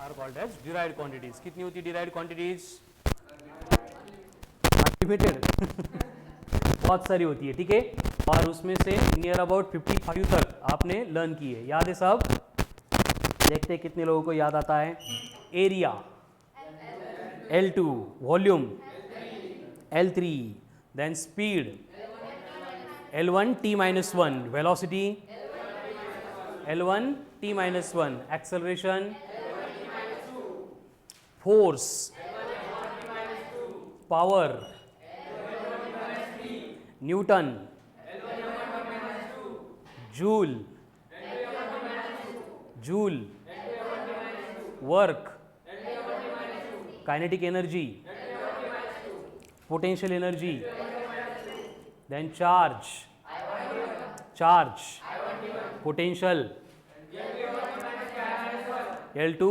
Are called as derived quantities. कितनी होती है डिराइव्ड क्वांटिटीज? लिमिटेड बहुत सारी होती है, ठीक है. और उसमें से नियर अबाउट 55 तक आपने लर्न की है. याद है सब? देखते हैं कितने लोगों को याद आता है. Area L2, volume L3, then speed L1 T-1, velocity L1 T-1, acceleration force, power newton, joule, work, kinetic energy, potential energy, then charge, potential L2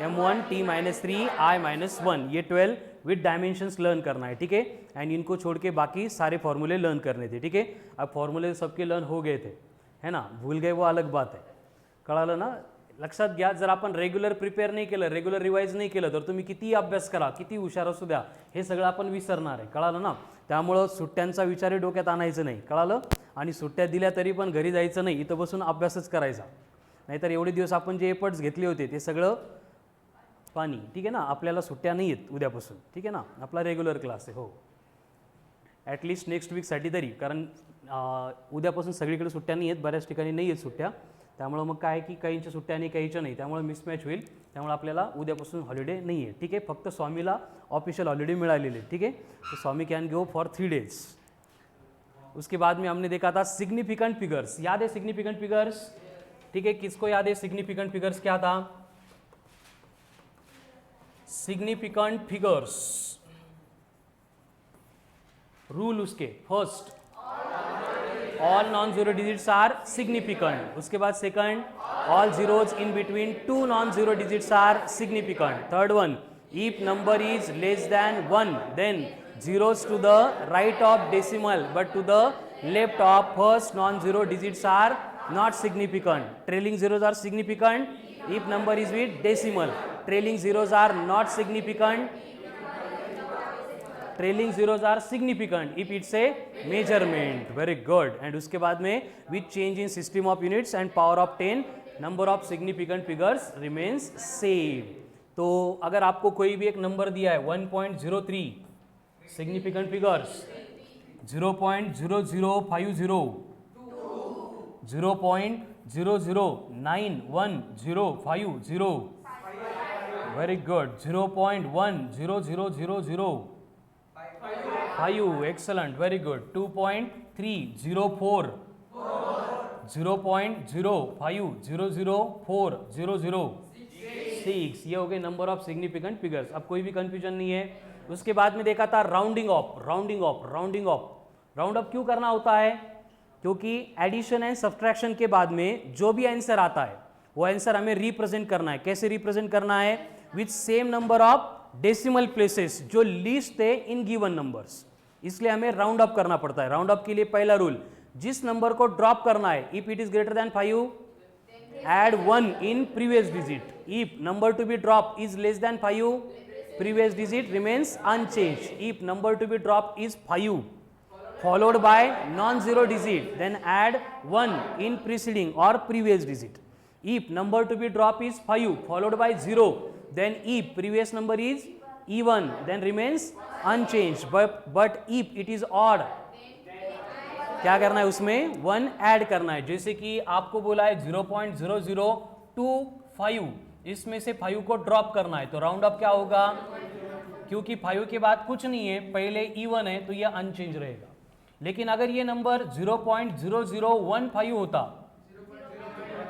M1 T-3 I-1. ये 12 विद डायमेंशंस लर्न करना है, ठीक है. And इनको छोड़ के बाकी सारे फॉर्मूले लर्न करने थे, ठीक है. अब फॉर्मूले सबके लर्न हो गए थे, है ना. भूल गए वो अलग बात आहे. कळालं ना. लक्षात घ्या, जर आपण रेग्युलर प्रिपेअर नाही केलं, रेग्युलर रिवाइज नाही केलं, तर तुम्ही किती अभ्यास करा, किती हुशार असू द्या, हे सगळं आपण विसरणार आहे. कळालं ना. त्यामुळं सुट्ट्यांचा विचारही डोक्यात आणायचं नाही. कळालं. आणि सुट्ट्या दिल्या तरी पण घरी जायचं नाही, इथं बसून अभ्यासच करायचा. नाहीतर एवढे दिवस आपण जे एफर्ट्स घेतले होते ते सगळं पाणी, ठीक आहे ना. आपल्याला सुट्ट्या नाही आहेत उद्यापासून, ठीक आहे ना. आपला रेग्युलर क्लास आहे. हो, ॲटलिस्ट नेक्स्ट वीकसाठी तरी, कारण उद्यापासून सगळीकडे सुट्ट्या नाही आहेत, बऱ्याच ठिकाणी नाही आहेत सुट्ट्या. त्यामुळं मग काय की काहींच्या सुट्ट्या आणि काहींच्या नाही, त्यामुळे मिसमॅच होईल. त्यामुळे आपल्याला उद्यापासून हॉलिडे नाही आहे, ठीक आहे. फक्त स्वामीला ऑफिशियल हॉलिडे मिळालेले, ठीक आहे. तो स्वामी कैन गो फॉर 3 days. उसके बाद में हमने देखा था सिग्निफिकेंट फिगर्स. याद है सिग्निफिकेंट फिगर्स? ठीक है, किसको याद है सिग्निफिकेंट फिगर्स क्या था? सिग्निफिकेंट फिगर्स रूल उसके first, all non zero digits are significant. उसके बाद second, all zeros in between 2 non-zero digits are significant. Third one, if number is less than 1 then zeros to the right of decimal but to the left of first non-zero digits are not significant. Trailing zeros are significant if number is with decimal. Trailing zeros are not significant. Trailing zeros are significant if it's a measurement. Very good. And उसके बाद में with change in system of units and power of 10 number of significant figures remains same. तो अगर आपको कोई भी एक number दिया है 1.03 significant figures, 0.0050, 0.009105, very good, 0.100005, excellent, very good, 2.304, 0.05000406. ये हो गए नंबर ऑफ सिग्निफिकेंट फिगर्स. अब कोई भी कंफ्यूजन नहीं है. उसके बाद में देखा था राउंडिंग ऑफ. राउंड ऑफ क्यों करना होता है? क्योंकि एडिशन एंड सब्ट्रैक्शन के बाद में जो भी आंसर आता है वो आंसर हमें रिप्रेजेंट करना है. कैसे रिप्रेजेंट करना है? With same number of decimal places जो लीस्ट है इन गिवन नंबर्स. इसलिए हमें राउंड ऑफ करना पड़ता है. राउंड ऑफ के लिए पहला रूल, जिस नंबर को ड्रॉप करना है, if it is greater than 5 add 1 in previous digit. If number to be dropped is less than 5, previous digit remains unchanged. If number to be dropped is 5 followed by non-zero digit, then add 1 in preceding or previous digit. If number to be dropped is 5 followed by 0, then if previous number is even, then remains unchanged. But if it is odd, क्या करना है? उसमें 1 add करना है. जैसे कि आपको बोला है 0.0025, इसमें से 5 को ड्रॉप करना है, तो राउंड ऑफ क्या होगा? क्योंकि 5 के बाद कुछ नहीं है, पहले इवन है, तो यह अनचेंज रहेगा. लेकिन अगर ये नंबर 0.0015 होता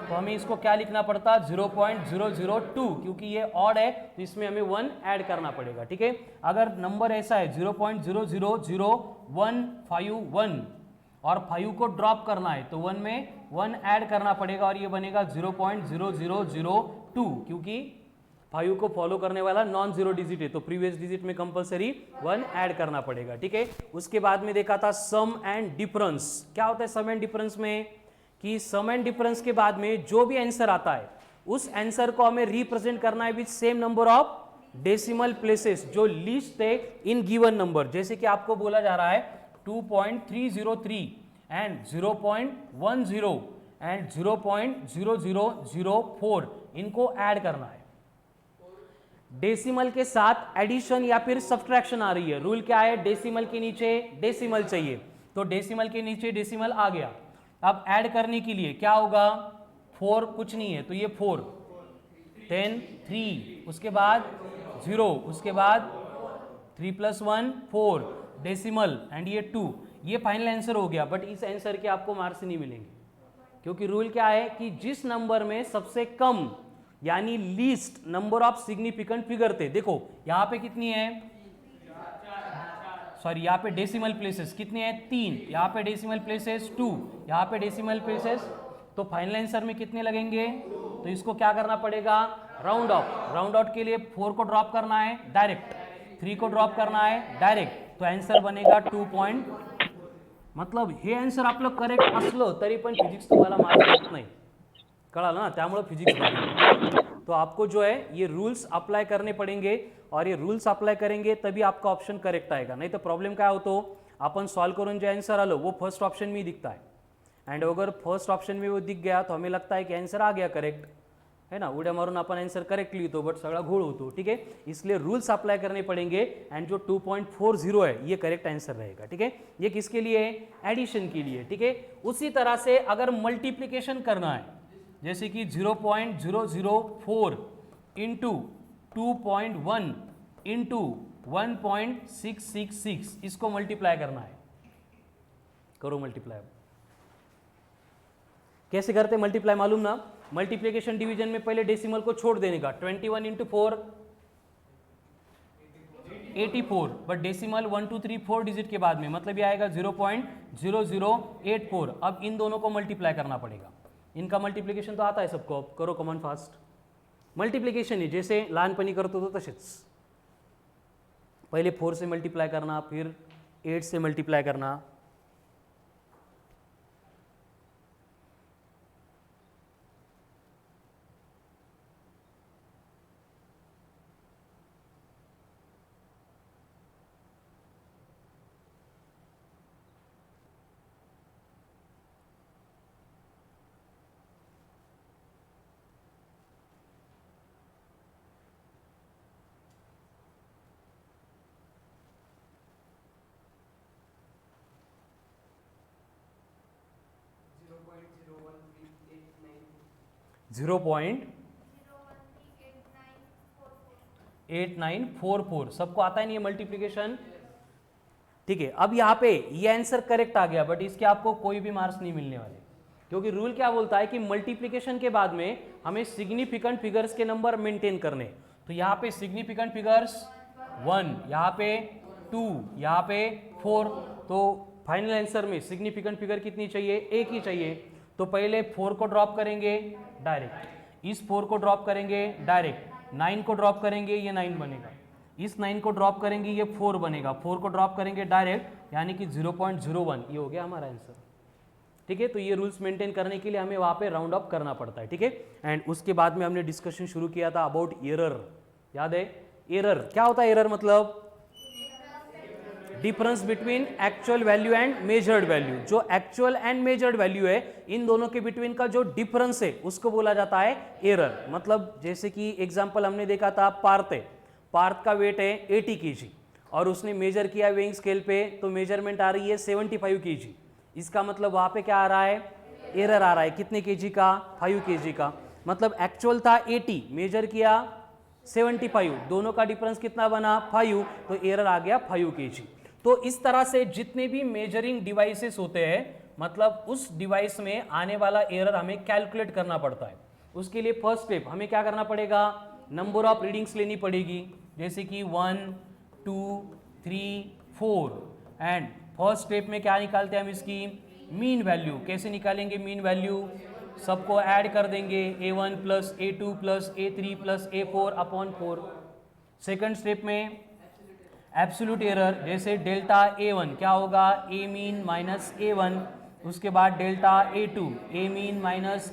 तो हमें इसको क्या लिखना पड़ता? 0.002, क्योंकि ये ऑड है तो इसमें हमें 1 ऐड करना पड़ेगा. ठीक है. अगर नंबर ऐसा है 0.000151 और 5 को ड्रॉप करना है तो 1 में 1 ऐड करना पड़ेगा और ये बनेगा 0.0002, क्योंकि 5 को फॉलो करने वाला नॉन जीरो डिजिट है तो प्रीवियस डिजिट में कंपलसरी 1 ऐड करना पड़ेगा. ठीक है. उसके बाद में देखा था सम एंड डिफरेंस. क्या होता है सम एंड डिफरेंस में? कि सम एंड डिफरेंस के बाद में जो भी आंसर आता है उस आंसर को हमें रिप्रेजेंट करना है with same number of decimal places जो लीस्ट है इन गिवन नंबर। जैसे कि आपको बोला जा रहा है 2.303 एंड 0.10 एंड 0.0004 इनको ऐड करना है। डेसिमल के साथ एडिशन या फिर सब्ट्रैक्शन आ रही है। रूल क्या है, डेसिमल के नीचे डेसिमल चाहिए, तो डेसिमल के नीचे डेसिमल आ गया। अब ऐड करने के लिए क्या होगा, 4 कुछ नहीं है तो ये 4, 10 3, उसके बाद 0, उसके बाद 3 + 1 4 डेसिमल एंड ये 2, ये फाइनल आंसर हो गया। बट इस आंसर के आपको मार्क्स नहीं मिलेंगे, क्योंकि रूल क्या है कि जिस नंबर में सबसे कम यानी least number of significant figure थे, देखो यहां पे कितनी है, सॉरी यहाँ पे डेसिमल प्लेसेस कितने हैं 3, यहाँ पे डेसिमल प्लेसेस 2, यहाँ पे डेसिमल प्लेसेस, तो फाइनल आंसर में कितने लगेंगे, तो इसको क्या करना पड़ेगा, राउंड ऑफ। राउंड आउट के लिए 4 को ड्रॉप करना है डायरेक्ट, 3 को ड्रॉप करना है डायरेक्ट, तो आंसर बनेगा 2 पॉइंट। मतलब हे आंसर आपलं करेक्ट असलं तरी पण फिजिक्स तुम्हाला मार्क्स देत नाही, कळालं ना, त्यामुळे फिजिक्स भारी। तो आपको जो है ये रूल्स अप्लाई करने पड़ेंगे और ये रूल्स अप्लाई करेंगे तभी आपका ऑप्शन करेक्ट आएगा। नहीं तो प्रॉब्लेम काय होतो, आपण सॉल्व करून जो आंसर आलो वो फर्स्ट ऑप्शन में ही दिखता है, एंड अगर फर्स्ट ऑप्शन में वो दिख गया तो हमें लगता है कि आंसर आ गया करेक्ट, है ना, उड्या मारून आपण आंसर करेक्ट लिखतो बट सगळा घोळ होतो। ठीक है, इसलिए रूल्स अप्लाई करने पड़ेंगे एंड जो 2.40 है ये करेक्ट आंसर रहेगा। ठीक है, ये किसके लिए, एडिशन के लिए। ठीक है, उसी तरह से अगर मल्टीप्लीकेशन करना है, जैसे कि 0.004 इंटू 2.1 इंटू 1.666, इसको मल्टीप्लाई करना है, करो मल्टीप्लाई। कैसे करते मल्टीप्लाई मालूम ना, मल्टीप्लिकेशन डिवीजन में पहले डेसिमल को छोड़ देने का, 21 इंटू 4 84, बट डेसिमल 1 2 3 4 डिजिट के बाद में, मतलब ये आएगा 0.0084। अब इन दोनों को मल्टीप्लाई करना पड़ेगा, इनका मल्टीप्लिकेशन तो आता है सबको, अब करो कॉमन फास्ट मल्टीप्लिकेशन ही जैसे लहानपणी करतो तो तसेच, पहले 4 से मल्टीप्लाई करना, फिर 8 से मल्टीप्लाई करना। जीरो पॉइंट 8944, सबको आता है नहीं ये मल्टीप्लिकेशन। ठीक है, अब यहाँ पे ये आंसर करेक्ट आ गया, बट इसके आपको कोई भी मार्क्स नहीं मिलने वाले, क्योंकि रूल क्या बोलता है कि मल्टीप्लिकेशन के बाद में हमें सिग्निफिकेंट फिगर्स के नंबर मेंटेन करने। तो यहाँ पे सिग्निफिकेंट फिगर्स 1, यहाँ पे 2, यहाँ पे 4, तो फाइनल आंसर में सिग्निफिकेंट फिगर कितनी चाहिए, एक ही चाहिए। तो पहले 4 को ड्रॉप करेंगे डायरेक्ट, इस 4 को ड्रॉप करेंगे डायरेक्ट, 9 को ड्रॉप करेंगे ये 9 बनेगा, इस 9 को ड्रॉप करेंगे ये 4 बनेगा, 4 को ड्रॉप करेंगे डायरेक्ट यानी कि 0.01, ये हो गया हमारा आंसर। ठीक है, तो ये रूल्स मेंटेन करने के लिए हमें वहाँ पे राउंड ऑफ करना पड़ता है। ठीक है, एंड उसके बाद में हमने डिस्कशन शुरू किया था अबाउट एरर, याद है एरर क्या होता है, एरर मतलब difference between actual value and measured value. जो एक्चुअल एंड मेजर्ड वैल्यू है इन दोनों के बिटवीन का जो डिफरेंस है उसको बोला जाता है एरर। मतलब जैसे कि एग्जांपल हमने देखा था पार्थ है, पार्थ का वेट है 80 kg और उसने मेजर किया वेइंग स्केल पे, तो मेजरमेंट आ रही है 75 kg, इसका मतलब वहाँ पे क्या आ रहा है, एरर आ रहा है, कितने kg का, 5 kg का। मतलब एक्चुअल था 80, मेजर किया 75, दोनों का डिफरेंस कितना बना 5, तो एरर आ गया 5 kg। तो इस तरह से जितने भी मेजरिंग डिवाइसेस होते हैं, मतलब उस डिवाइस में आने वाला एरर हमें कैलकुलेट करना पड़ता है। उसके लिए फर्स्ट स्टेप हमें क्या करना पड़ेगा, नंबर ऑफ रीडिंग्स लेनी पड़ेगी, जैसे कि 1 2 3 4, एंड फर्स्ट स्टेप में क्या निकालते हैं हम, इसकी मीन वैल्यू। कैसे निकालेंगे मीन वैल्यू, सबको ऐड कर देंगे, a1 + a2 + a3 + a4 upon 4। Second step में एब्सोल्यूट एरर, जैसे डेल्टा a1 क्या होगा, a मीन - a1, उसके बाद delta a2 a mean -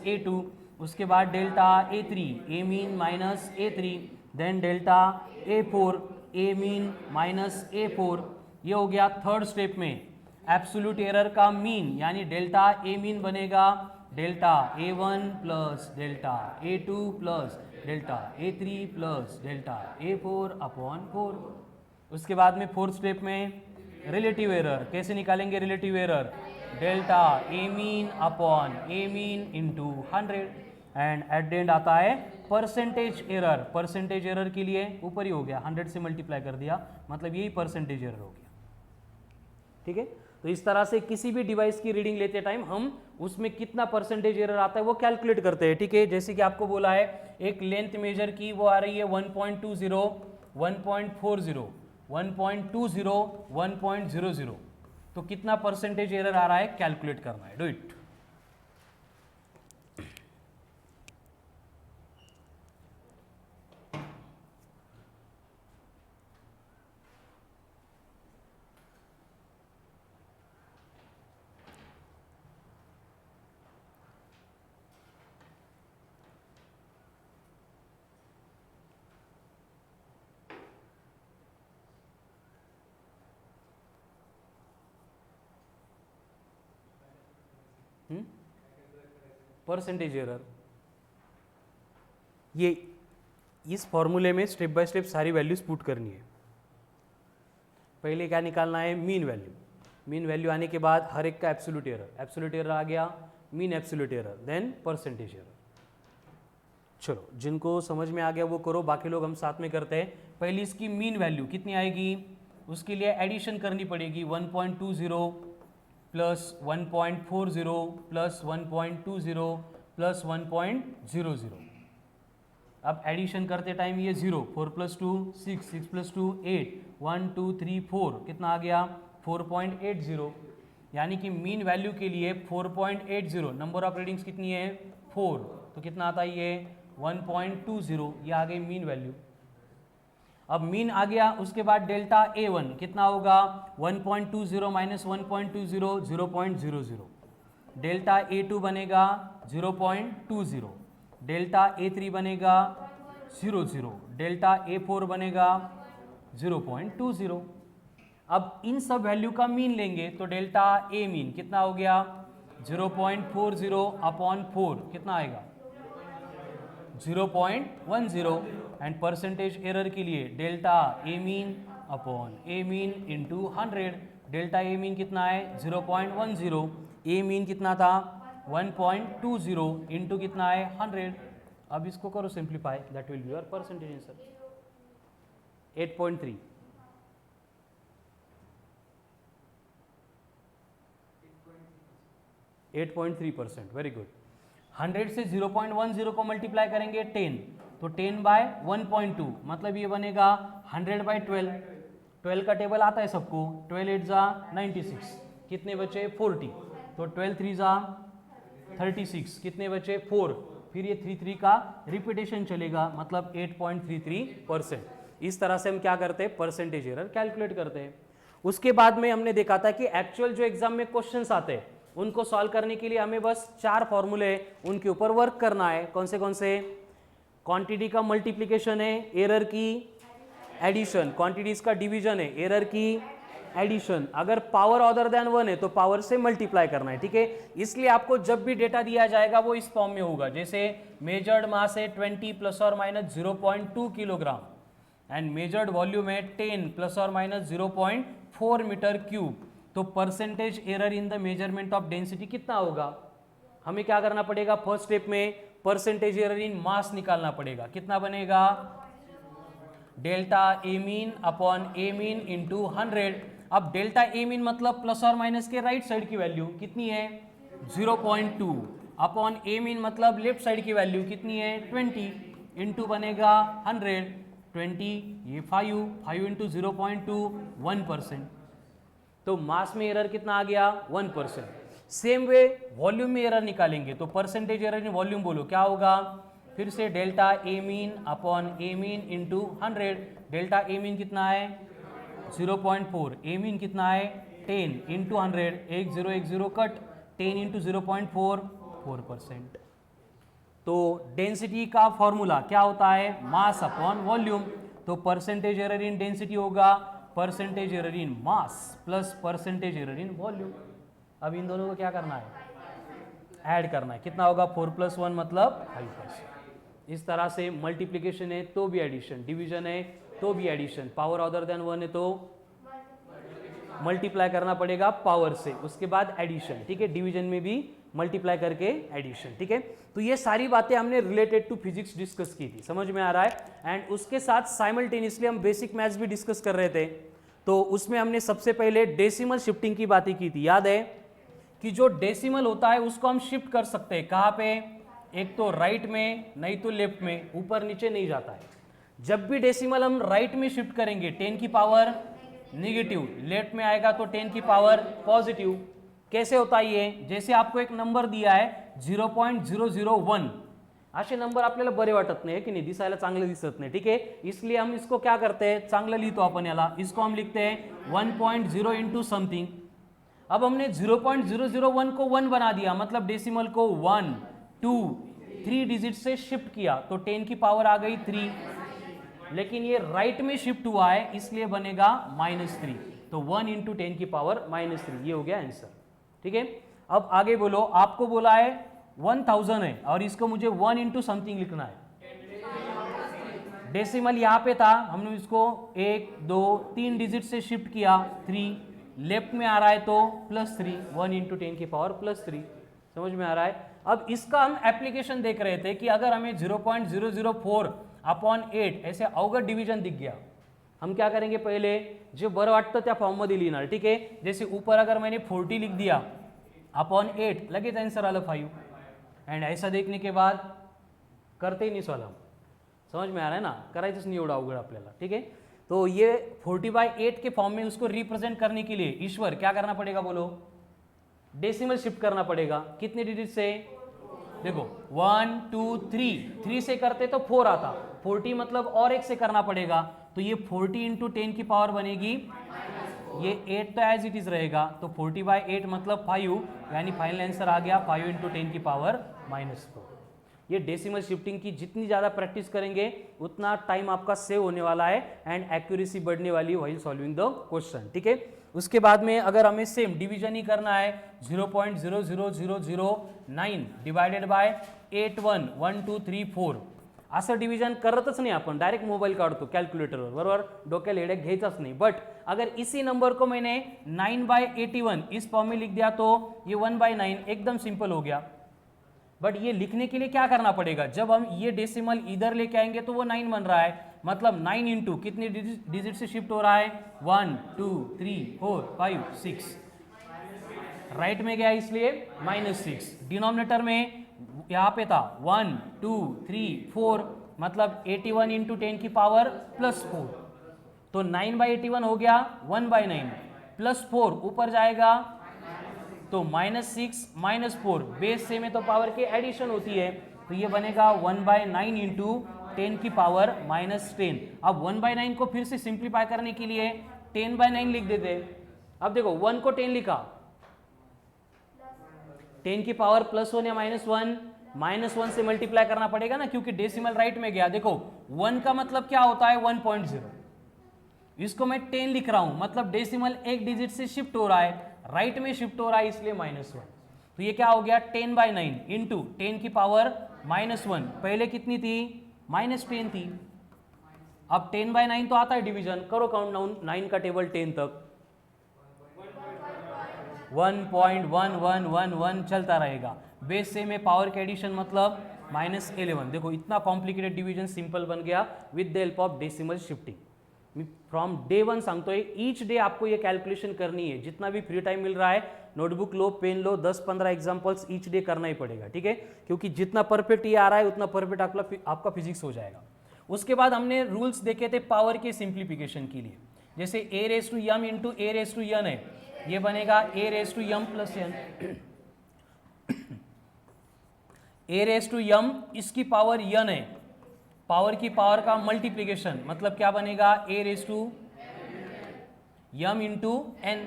a2, उसके बाद delta A3 A mean minus A3, then delta A4 A mean minus A4। ये हो गया थर्ड स्टेप में एब्सोल्यूट एरर का मीन, यानी डेल्टा A मीन बनेगा delta A1 plus delta A2 plus delta A3 plus delta A4 upon 4। उसके बाद में फोर्थ स्टेप में रिलेटिव एरर, कैसे निकालेंगे relative error? Delta A mean upon A mean into 100, and at the end आता है percentage error. Percentage error के लिए ऊपर ही हो गया, 100 से मल्टीप्लाई कर दिया, मतलब यही परसेंटेज एरर हो गया। ठीक है, तो इस तरह से किसी भी डिवाइस की रीडिंग लेते टाइम हम उसमें कितना परसेंटेज एरर आता है वो कैलकुलेट करते हैं। ठीक है, जैसे कि आपको बोला है एक लेंथ मेजर की, वो आ रही है 1.20, 1.40, 1.20, 1.00, तो कितना परसेंटेज एरर आ रहा है कैलकुलेट करना है। Do it. परसेंटेज एरर, ये इस फॉर्मूले में स्टेप बाय स्टेप सारी वैल्यूज पुट करनी है। पहले क्या निकालना है? Mean value. मीन वैल्यू आने के बाद हर एक का एब्सोल्यूट एरर, एब्सोल्यूट एरर आ गया, mean absolute error, then percentage error. चलो, जिनको समझ में आ गया वो करो, बाकी लोग हम साथ में करते हैं। पहली इसकी मीन वैल्यू कितनी आएगी, उसके लिए एडिशन करनी पड़ेगी। 1.20 प्लस 1.40 प्लस 1.20 प्लस 1.00। अब एडिशन करते टाइम ये 0, 4 प्लस 2 6, 6 प्लस 2 8, 1 2 3 4, कितना आ गया 4.80। यानी कि मीन वैल्यू के लिए 4.80, नंबर ऑफ रीडिंग्स कितनी है 4, तो कितना आता है ये 1.20, ये आ गई मीन वैल्यू। अब मीन आ गया, उसके बाद डेल्टा A1 कितना होगा 1.20 माइनस 1.20, 0.00। डेल्टा A2 बनेगा 0.20, डेल्टा A3 बनेगा 0.0, डेल्टा A4 बनेगा 0.20। अब इन सब वैल्यू का मीन लेंगे तो डेल्टा A मीन कितना हो गया 0.40 अपॉन 4, कितना आएगा 0.10, एंड परसेंटेज एरर के लिए delta A mean upon A mean into 100। Delta A mean कितना है 0.10, A मीन कितना था 1.20 इंटू कितना है 100। अब इसको करो simplify, that will be your percentage answer 8.3। 8.3%, very good. 100 से 0.10 को मल्टीप्लाई करेंगे 10, तो 10 बाय 1.2, मतलब ये बनेगा 100 बाय 12। 12 का टेबल आता है सबको, 12 8 जा 96, कितने बचे 40, तो 12 3 जा 36, कितने बचे 4, फिर ये 3 का रिपीटेशन चलेगा, मतलब 8.33%। इस तरह से हम क्या करते हैं परसेंटेज एरर कैलकुलेट करते हैं। उसके बाद में हमने देखा था कि एक्चुअल जो एग्जाम में क्वेश्चंस आते हैं उनको सॉल्व करने के लिए हमें बस 4 फॉर्मूले उनके ऊपर वर्क करना है। कौन से? क्वांटिटी का मल्टीप्लिकेशन है, एरर की एडिशन, क्वांटिटीज का डिवीजन है, एरर की एडिशन, अगर पावर अदर देन 1 है तो पावर से मल्टीप्लाई करना है। ठीक है, इसलिए आपको जब भी डेटा दिया जाएगा वो इस फॉर्म में होगा, जैसे मेजर्ड मास है 20 प्लस और minus 0.2 kilogram and measured volume है 10 प्लस और माइनस 0.4 मीटर क्यूब, तो percentage error in the measurement of density कितना होगा? हमें क्या करना पड़ेगा? फर्स्ट स्टेप में परसेंटेज एरर इन मास निकालना पड़ेगा। कितना बनेगा? Delta A mean upon A mean into 100। अब डेल्टा ए मीन मतलब प्लस और माइनस के राइट साइड की वैल्यू कितनी है 0.2, अपॉन ए मीन मतलब लेफ्ट साइड की वैल्यू कितनी है 20, इंटू बनेगा 100, 20 ये 5 इंटू 0.2 1%, तो मास में एरर कितना आ गया 1%। सेम वे वॉल्यूम में एरर निकालेंगे तो परसेंटेज एरर इन वॉल्यूम बोलो क्या होगा? फिर से delta A mean upon A mean into 100। Delta A mean कितना है 0.4, ए मीन कितना है 10 इंटू 100, 1 0 कट, 10 इंटू 0.4 4%। तो डेंसिटी का फॉर्मूला क्या होता है, मास अपॉन वॉल्यूम। तो परसेंटेज एरर इन डेंसिटी होगा percentage error in mass plus percentage error in volume. अब इन दोनों को क्या करना है, ऐड करना है। कितना होगा, 4 + 1 मतलब 5%। इस तरह से मल्टीप्लीकेशन है तो भी एडिशन, डिवीजन है तो भी एडिशन, पावर अदर देन 1 है तो मल्टीप्लाई करना पड़ेगा पावर से, उसके बाद एडिशन। ठीक है, डिवीजन में भी मल्टीप्लाई करके एडिशन। ठीक है, तो ये सारी बातें हमने रिलेटेड टू फिजिक्स डिस्कस की थी, समझ में आ रहा है। एंड उसके साथ साइमल्टेनियसली हम बेसिक मैथ्स भी डिस्कस कर रहे थे। तो उसमें हमने सबसे पहले डेसिमल शिफ्टिंग की बातें की थी। याद है कि जो डेसिमल होता है उसको हम शिफ्ट कर सकते हैं, कहाँ पे, एक तो राइट में, नहीं तो लेफ्ट में, ऊपर नीचे नहीं जाता है। जब भी डेसिमल हम राइट में शिफ्ट करेंगे 10 की पावर नेगेटिव, लेफ्ट में आएगा तो 10 की पावर पॉजिटिव। कैसे होता है ये, जैसे आपको एक नंबर दिया है 0.001, असे नंबर आपल्याला बरे वाटत नाही की नाही, दिसायला चांगले दिसत नाही। ठीक है, इसलिए हम इसको क्या करते हैं, चांगलं लिहितो आपण याला, इसको हम लिखते हैं 1.0 इंटू समथिंग। अब हमने 0.001 को 1 बना दिया, मतलब डेसिमल को 1, 2, 3 डिजिट से शिफ्ट किया तो 10 की पावर आ गई 3, लेकिन ये राइट में शिफ्ट हुआ है इसलिए बनेगा -3। तो 1 इंटू 10 की पावर -3, ये हो गया आंसर। ठीक है, अब आगे बोलो, आपको बोला है 1000 है और इसको मुझे 1 इंटू समथिंग लिखना है। डेसिमल यहाँ पे था, हमने इसको 1, 2, 3 डिजिट से शिफ्ट किया 3, लेफ्ट में आ रहा है तो +3, 1 इंटू 10 की पावर +3। समझ में आ रहा है। अब इसका हम एप्लीकेशन देख रहे थे कि अगर हमें 0.004/8 ऐसे अवघड डिवीजन दिख गया, हम क्या करेंगे, पहले जो बरं वाटतं त्या फॉर्म मध्ये लिहिणार। ठीक है, जैसे ऊपर अगर मैंने 40 लिख दिया अपॉन 8, लगेच आंसर आलं 5। एंड ऐसा देखने के बाद करते ही नहीं सॉल्व हम, समझ में आ रहा है ना, करायचंच नहीं एवढं अवघड आपल्याला। ठीक है, तो ये 40/8 के फॉर्म में उसको रिप्रेजेंट करने के लिए ईश्वर क्या करना पड़ेगा, बोलो, डेसिमल शिफ्ट करना पड़ेगा। कितने डिजिट से, देखो 1, 2, 3 से करते तो 4 आता, 40 मतलब और एक से करना पड़ेगा, तो ये 40 इंटू 10 की पावर बनेगी, ये 8 तो एज इट इज रहेगा, तो 40/8 मतलब 5, यानी फाइनल आंसर आ गया 5 इंटू 10 की पावर -4। ये डेसिमल शिफ्टिंग की जितनी ज़्यादा प्रैक्टिस करेंगे उतना टाइम आपका सेव होने वाला है एंड एक्यूरेसी बढ़ने वाली है व्हाइल सॉल्विंग द क्वेश्चन। ठीक है, उसके बाद में अगर हमें सेम डिवीजन ही करना है 0.00009 डिवाइडेड बाय 811234, असं डिवीजन करतच नाही आपण, डायरेक्ट मोबाईल काढतो कॅल्क्युलेटरवर, बरोबर, डोक्याला हेडेक घ्यायचाच नाही। बट अगर इसी नंबर को मैंने 9/81 इस फॉर्म में लिख दिया तो ये 1/9 एकदम सिंपल हो गया। बट ये लिखने के लिए क्या करना पड़ेगा, जब हम ये डेसिमल इधर लेके आएंगे तो वो 9 बन रहा है, मतलब 9 इंटू कितने डिजिट से शिफ्ट हो रहा है, 1, 2, 3, 4, 5, 6, राइट में गया इसलिए -6। डिनोमिनेटर में यहाँ पे था 1, 2, 3, 4, मतलब 81 इंटू 10 की पावर +4, तो 9/81 हो गया 1/9, +4 ऊपर जाएगा तो -6 -4, बेस से में तो पावर के एडिशन होती है, तो ये बनेगा 1/9 इंटू 10 की पावर -10। अब 1/9 को फिर से सिंप्लीफाई करने के लिए 10/9 लिख देते। अब देखो 1 को 10 लिखा, 10 की पावर +1 या -1, -1 से मल्टीप्लाई करना पड़ेगा ना, क्योंकि डेसिमल राइट में गया। देखो 1 का मतलब क्या होता है 1.0, इसको मैं 10 लिख रहा हूं, मतलब डेसिमल एक डिजिट से शिफ्ट हो रहा है, राइट में शिफ्ट हो रहा है, इसलिए -1। तो ये क्या हो गया 10/9 इंटू 10 की पावर -1, पहले कितनी थी, -10 थी। अब 10/9 तो आता है डिवीजन, करो काउंट डाउन 9 का टेबल 10 तक, 1.1111 चलता रहेगा, बेस से में पावर के एडिशन मतलब -11। देखो इतना कॉम्प्लिकेटेड डिवीजन सिंपल बन गया with the help of decimal shifting. Me from day 1 सांगतोय, ईच डे आपको ये कैलकुलेशन करनी है, जितना भी फ्री टाइम मिल रहा है नोटबुक लो, पेन लो, 10-15 एग्जांपल्स ईच डे करना ही पड़ेगा। ठीक है, क्योंकि जितना परफेक्ट ये आ रहा है उतना परफेक्ट आपका फिजिक्स हो जाएगा। उसके बाद हमने रूल्स देखे थे पावर के सिंप्लीफिकेशन के लिए, जैसे a⁻m इंटू a⁻n है, ये बनेगा a⁻m + n, a⁻m इसकी पावर n है, पावर की पावर का मल्टीप्लिकेशन मतलब क्या बनेगा a⁻m इंटू n।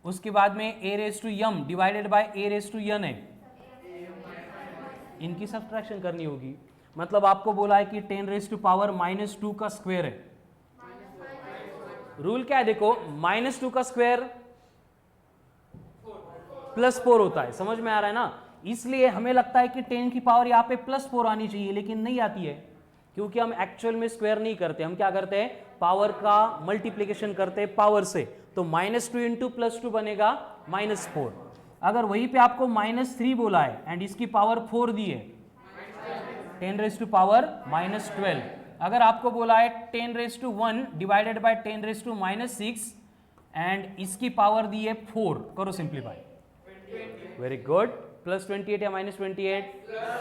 उसके बाद में a⁻m डिवाइडेड बाय a⁻n है, इनकी सब्ट्रैक्शन करनी होगी। मतलब आपको बोला है कि 10⁻⁻² का स्क्वायर है। रूल क्या है देखो, -2 का स्क्वायर +4 होता है, समझ में आ रहा है ना। इसलिए हमें लगता है कि 10 की पावर यहाँ पे +4 आनी चाहिए, लेकिन नहीं आती है, क्योंकि हम एक्चुअल में स्क्वायर नहीं करते, हम क्या करते हैं, पावर का मल्टीप्लिकेशन करते हैं पावर से। तो -2 इंटू +2 बनेगा -4। अगर वहीं पे आपको -3 बोला है एंड इसकी पावर 4 दी है, 10⁻⁻12। अगर आपको बोला है 10⁻1 डिवाइडेड बाय 10⁻⁻6 एंड इसकी पावर दी है 4, करो सिंप्लीफाई। Very good. +28 या -28?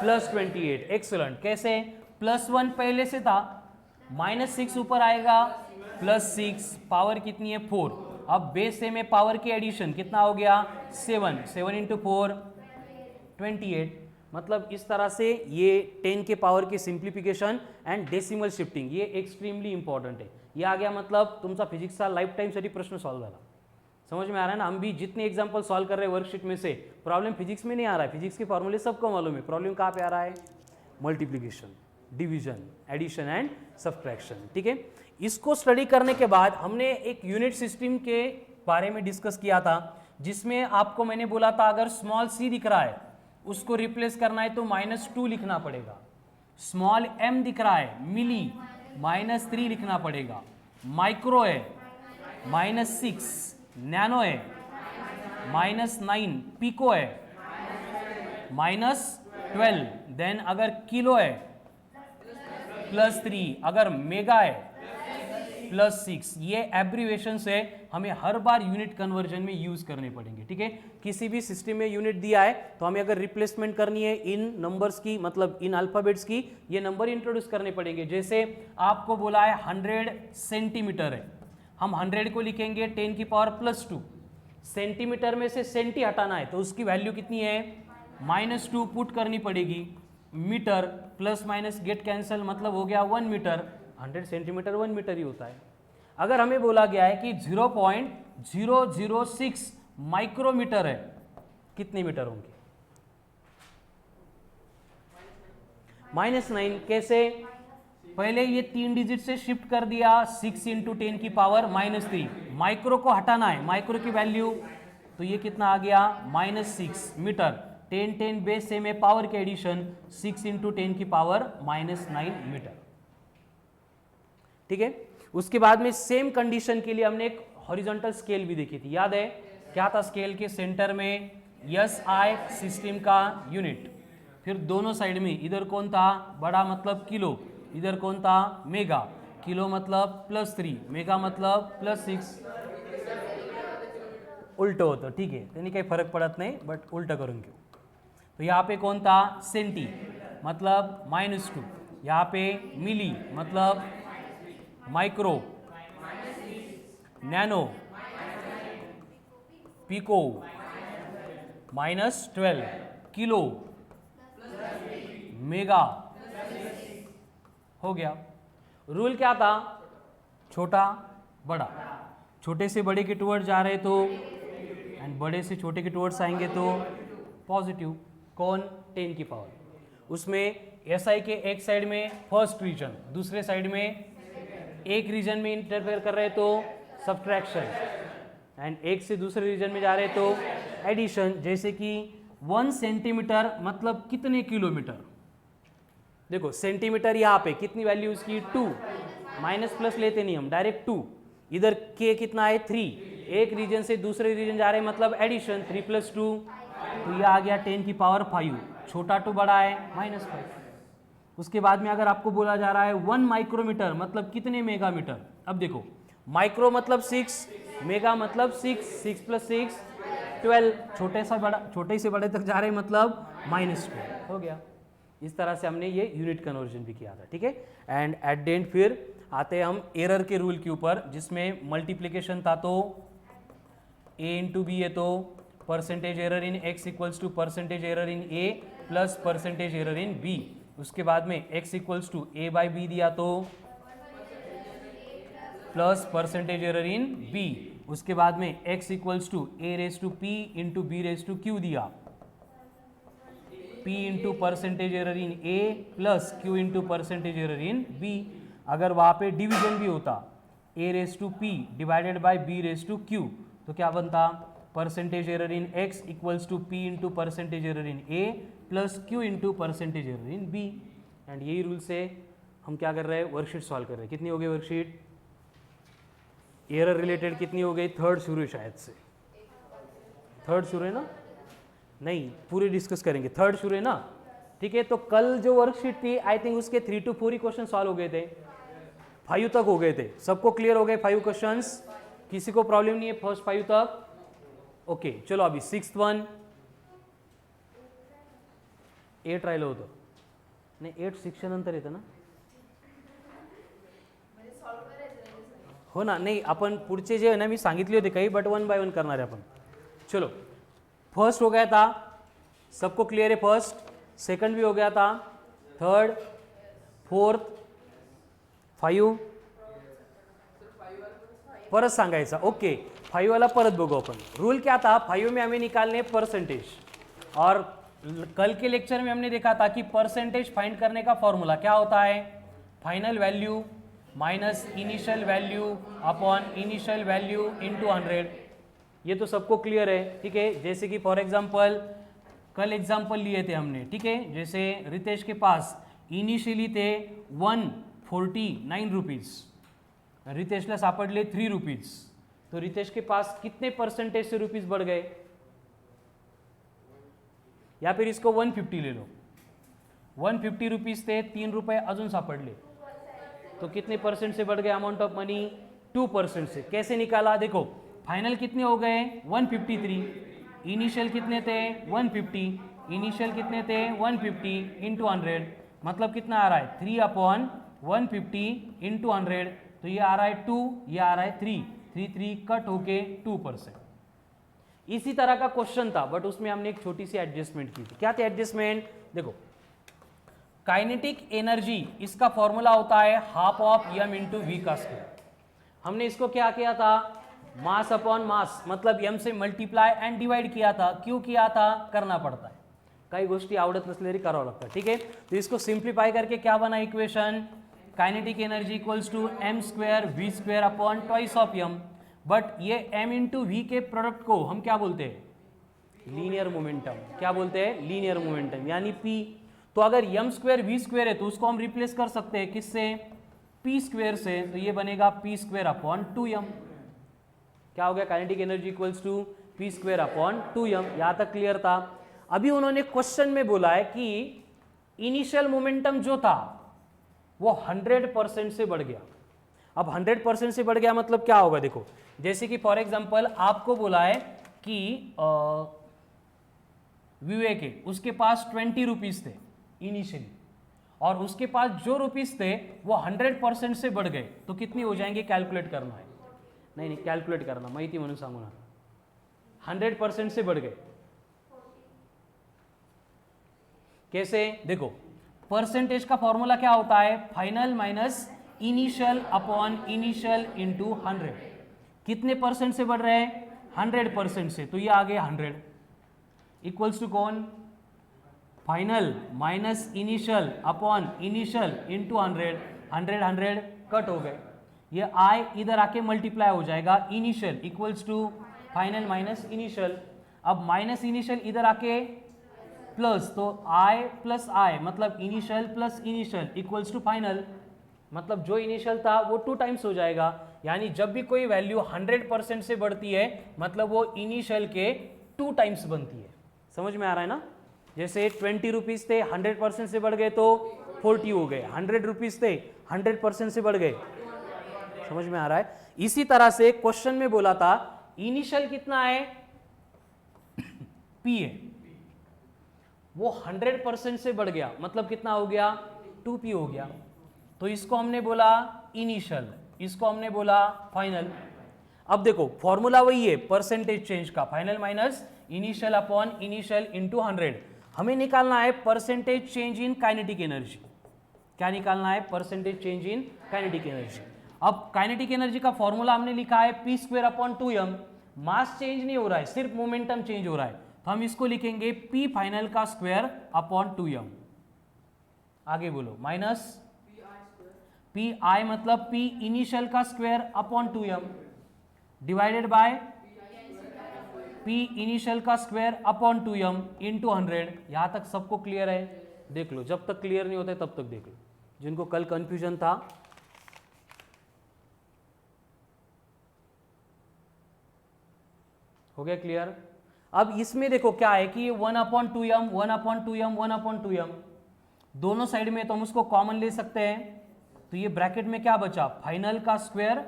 +28, एक्सलेंट। कैसे? +1 पहले से था, -6 ऊपर आएगा, +6, पावर कितनी है 4। अब बेस से में पावर की एडिशन कितना हो गया 7, 7 इंटू 4 28। मतलब इस तरह से ये 10 के पावर की सिंप्लीफिकेशन एंड डेसिमल शिफ्टिंग ये एक्सट्रीमली इंपॉर्टेंट है। ये आ गया मतलब तुमचा फिजिक्सचा लाइफ टाइमसाठी प्रश्न सॉल्व झाला। समझ में आ रहा है ना। हम भी जितने एग्जाम्पल सॉल्व कर रहे हैं वर्कशीट में से, प्रॉब्लम फिजिक्स में नहीं आ रहा है, फिजिक्स के फॉर्मूले सबको मालूम है, प्रॉब्लम कहाँ पे आ रहा है, multiplication, division, addition and subtraction. ठीक है, इसको स्टडी करने के बाद हमने एक यूनिट सिस्टम के बारे में डिस्कस किया था, जिसमें आपको मैंने बोला था अगर स्मॉल सी दिख रहा है उसको रिप्लेस करना है तो -2 लिखना पड़ेगा। स्मॉल m दिख रहा है मिली, -3 लिखना पड़ेगा। माइक्रो है -6, नैनो है -9, पिको है -12, देन अगर किलो है +3, अगर मेगा है +6। ये एब्रीवेशन से हमें हर बार यूनिट कन्वर्जन में यूज करने पड़ेंगे। ठीक है, किसी भी सिस्टम में यूनिट दिया है तो हमें अगर रिप्लेसमेंट करनी है इन नंबर्स की, मतलब इन अल्फाबेट्स की, ये नंबर इंट्रोड्यूस करने पड़ेंगे। जैसे आपको बोला है 100 सेंटीमीटर है, हम 100 को लिखेंगे 10 की पावर +2। सेंटीमीटर में से सेंटी हटाना है तो उसकी वैल्यू कितनी है, -2 पुट करनी पड़ेगी। Metre plus minus get cancel, मतलब हो गया 1 मीटर। 100 सेंटीमीटर 1 मीटर ही होता है। अगर हमें बोला गया है कि 0.006 माइक्रोमीटर है, कितने मीटर होंगे, -9। कैसे? पहले ये 3 डिजिट से शिफ्ट कर दिया, 6 इंटू 10 की पावर -3। माइक्रो को हटाना है, माइक्रो की वैल्यू, तो ये कितना आ गया -6 मीटर। 10 10 बेस से में पावर के एडिशन, 6 इंटू 10 की पावर -9 मीटर। ठीक है, उसके बाद में सेम कंडीशन के लिए हमने एक हॉरिजॉन्टल स्केल भी देखी थी, याद है क्या था? स्केल के सेंटर में SI सिस्टम का यूनिट, फिर दोनों साइड में, इधर कौन था बड़ा मतलब किलो, इधर कौन था मेगा। किलो मतलब +3, मेगा मतलब +6, उल्ट होतं। ठीक आहे, त्यांनी काही फरक पडत नाही, बट उल्ट करून घेऊ। तो यहाँ पे कौन था सेंटी, मतलब -2। यहाँ पे मिली मतलब micro, nano, pico, -12, kilo, mega, हो गया। रूल क्या था? छोटा बड़ा, छोटे से बड़े के टुवर्ड्स जा रहे तो एंड बड़े से छोटे के टुवर्ड्स आएंगे तो पॉजिटिव। कौन? 10 की पावर। उसमें SI के एक साइड में फर्स्ट रीजन, दूसरे साइड में एक रीजन में इंटरफेयर कर रहे तो सब्ट्रैक्शन, एंड एक से दूसरे रीजन में जा रहे तो एडिशन। जैसे कि 1 सेंटीमीटर मतलब कितने किलोमीटर, देखो सेंटीमीटर यहाँ पे कितनी वैल्यू उसकी 2, माइनस प्लस लेते नहीं हम, डायरेक्ट 2। इधर के कितना है 3, एक रीजन से दूसरे रीजन जा रहे मतलब एडिशन, 3 + 2, तो ये आ गया 10 की पावर 5। छोटा टू बड़ा है -5। उसके बाद में अगर आपको बोला जा रहा है 1 माइक्रोमीटर मतलब कितने मेगामीटर, अब देखो माइक्रो मतलब 6, मेगा मतलब 6, 6 + 6 12, छोटे से बड़े तक जा रहे मतलब -2, हो गया। इस तरह से हमने ये यूनिट कन्वर्जन भी किया था। ठीक है, एंड एट द एंड फिर आते हैं हम एरर के रूल के ऊपर, जिसमें मल्टीप्लिकेशन था तो A इंटू बी है तो percentage error in x equals to percentage error in A plus percentage error in B। उसके बाद में x इक्वल्स टू A/B दिया तो plus percentage error in B। उसके बाद में x equals to A⁻P into B⁻Q दिया, P P into percentage error in A plus Q into percentage error in B। अगर वहाँ पे डिवीजन भी होता A raise to P divided by B raise to Q, तो क्या बनता? Percentage error in X equals to P into percentage error in A plus Q into percentage error in B। And यही rule से हम क्या कर रहे हैं? वर्कशीट सॉल्व कर रहे हैं। कितनी हो गई वर्कशीट? एरर रिलेटेड कितनी हो गई? थर्ड शुरू है शायद से, थर्ड शुरू है ना? नहीं, पूरे डिस्कस करेंगे, थर्ड शुरू है ना? ठीक है, तो कल जो वर्कशीट थी आई थिंक उसके 3 to 4 ही क्वेश्चन सॉल्व हो गए थे, 5 तक हो गए थे। सबको क्लियर हो गए 5 क्वेश्चंस? किसी को प्रॉब्लम नहीं है फर्स्ट 5 तक? ओके चलो अभी 6th वन 8 राहिलं होतं नाही, 8 6 नंतर येतं ना? हो ना, नाही आपण पुढचे जे आहे ना मी सांगितले होते काही, बट 1 by 1 करणार आहे आपण। चलो फर्स्ट हो गया था, सबको क्लियर है? फर्स्ट, सेकंड भी हो गया था, थर्ड, फोर्थ, 5 परत सांगायचा। ओके 5 वाला परत बघू अपन। रूल क्या था? 5 में हमें निकालने परसेंटेज, और कल के लेक्चर में हमने देखा था कि परसेंटेज फाइंड करने का फॉर्मूला क्या होता है? Final value minus initial value upon initial value into 100। ये तो सबको क्लियर है, ठीक है? जैसे कि फॉर एग्जांपल कल एग्जांपल लिए थे हमने, ठीक है? जैसे रितेश के पास इनिशियली थे 149 रुपीज़, रितेशला सापडले 3 रुपीज़, तो रितेश के पास कितने परसेंटेज से रुपीज़ बढ़ गए? या फिर इसको 150 ले लो, 150 रुपीज़ थे, 3 रुपये अजून सापडले, तो कितने परसेंट से बढ़ गए अमाउंट ऑफ मनी? 2% से। कैसे निकाला? देखो फाइनल कितने हो गए? 153, इनिशियल कितने थे? 150, इनिशियल कितने थे? 150 इंटू 100, मतलब कितना आ रहा है? 3/150 इंटू 100, तो ये आ रहा है 2, ये आ रहा है 3, 3 कट होके 2%। इसी तरह का क्वेश्चन था, बट उसमें हमने एक छोटी सी एडजस्टमेंट की थी। क्या थी एडजस्टमेंट? देखो काइनेटिक एनर्जी, इसका फॉर्मूला होता है half of m into v का स्क्वायर। हमने इसको क्या किया था? मास अपॉन मास, मतलब m से मल्टीप्लाई एंड डिवाइड किया था। क्यों किया था? करना पड़ता है, काही गोष्टी आवडत नसल्या तरी करावं लागतं, ठीक है? तो इसको सिंप्लीफाई करके क्या बना equation? Kinetic energy equals to m square v square upon twice of m। But ये m इंटू वी के प्रोडक्ट को हम क्या बोलते हैं? Linear momentum. क्या बोलते हैं? लीनियर मोमेंटम, यानी p। तो अगर m स्क्वायर v स्क्वायर है तो उसको हम रिप्लेस कर सकते हैं किससे? p स्क्वायर से, तो ये बनेगा p स्क्वायर अपॉन 2m। क्या हो गया? Kinetic energy equals to p square upon 2m। यहां तक क्लियर था? अभी उन्होंने क्वेश्चन में बोला है कि इनिशियल मोमेंटम जो था वो 100% से बढ़ गया। अब 100% से बढ़ गया मतलब क्या होगा? देखो जैसे कि फॉर एग्जांपल आपको बोला है कि विवेक है, उसके पास 20 रुपीज़ थे इनिशियली, और उसके पास जो रुपीज़ थे वो 100% से बढ़ गए, तो कितनी हो जाएंगे? कैलकुलेट करना है। नहीं कैलकुलेट करना, माहिती म्हणून सांगू ना। 100% से बढ़ गए कैसे? देखो परसेंटेज का फॉर्मूला क्या होता है? Final minus initial upon initial into 100। कितने परसेंट से बढ़ रहे हैं? 100% से, तो ये आ गए 100 इक्वल्स टू कौन? Final minus initial upon initial into 100, 100 cut हो गए, ये आई इधर आके मल्टीप्लाई हो जाएगा। Initial equals to final minus initial. अब माइनस इनिशियल इधर आके प्लस, तो आई प्लस आई मतलब initial plus initial equals to final, मतलब जो इनिशियल था वो 2 टाइम्स हो जाएगा। यानी जब भी कोई वैल्यू 100% से बढ़ती है मतलब वो इनिशियल के 2 टाइम्स बनती है। समझ में आ रहा है ना? जैसे 20 रुपीज़ थे, 100% से बढ़ गए तो 40 हो गए, 100 रुपीज़ थे 100% से बढ़ गए। समझ में आ रहा है? इसी तरह से क्वेश्चन में बोला था इनिशियल कितना है? P है, वो 100% से बढ़ गया मतलब कितना हो गया? 2P हो गया। तो इसको हमने बोला इनिशियल, इसको हमने बोला फाइनल। अब देखो फॉर्मूला वही है परसेंटेज चेंज का, final minus initial upon initial into 100। हमें निकालना है percentage change in kinetic energy. क्या निकालना है? Percentage change in kinetic energy. अब काइनेटिक एनर्जी का फॉर्मूला हमने लिखा है p square upon 2m। Mass change नहीं हो रहा है, सिर्फ मोमेंटम चेंज हो रहा है, तो हम इसको लिखेंगे P फाइनल का स्क्वायर अपॉन 2m। आगे बोलो, माइनस पी आई मतलब P इनिशियल का square upon 2m divided by P initial का स्क्वायर अपॉन 2m इंटू 100। यहां तक सबको क्लियर है? देख लो, जब तक क्लियर नहीं होता है तब तक देख लो, जिनको कल कंफ्यूजन था। हो गया क्लियर? अब इसमें देखो क्या है कि 1/2m 1/2m 1/2m दोनों साइड में, तो हम उसको कॉमन ले सकते हैं। तो ये ब्रैकेट में क्या बचा, फाइनल का स्क्वायर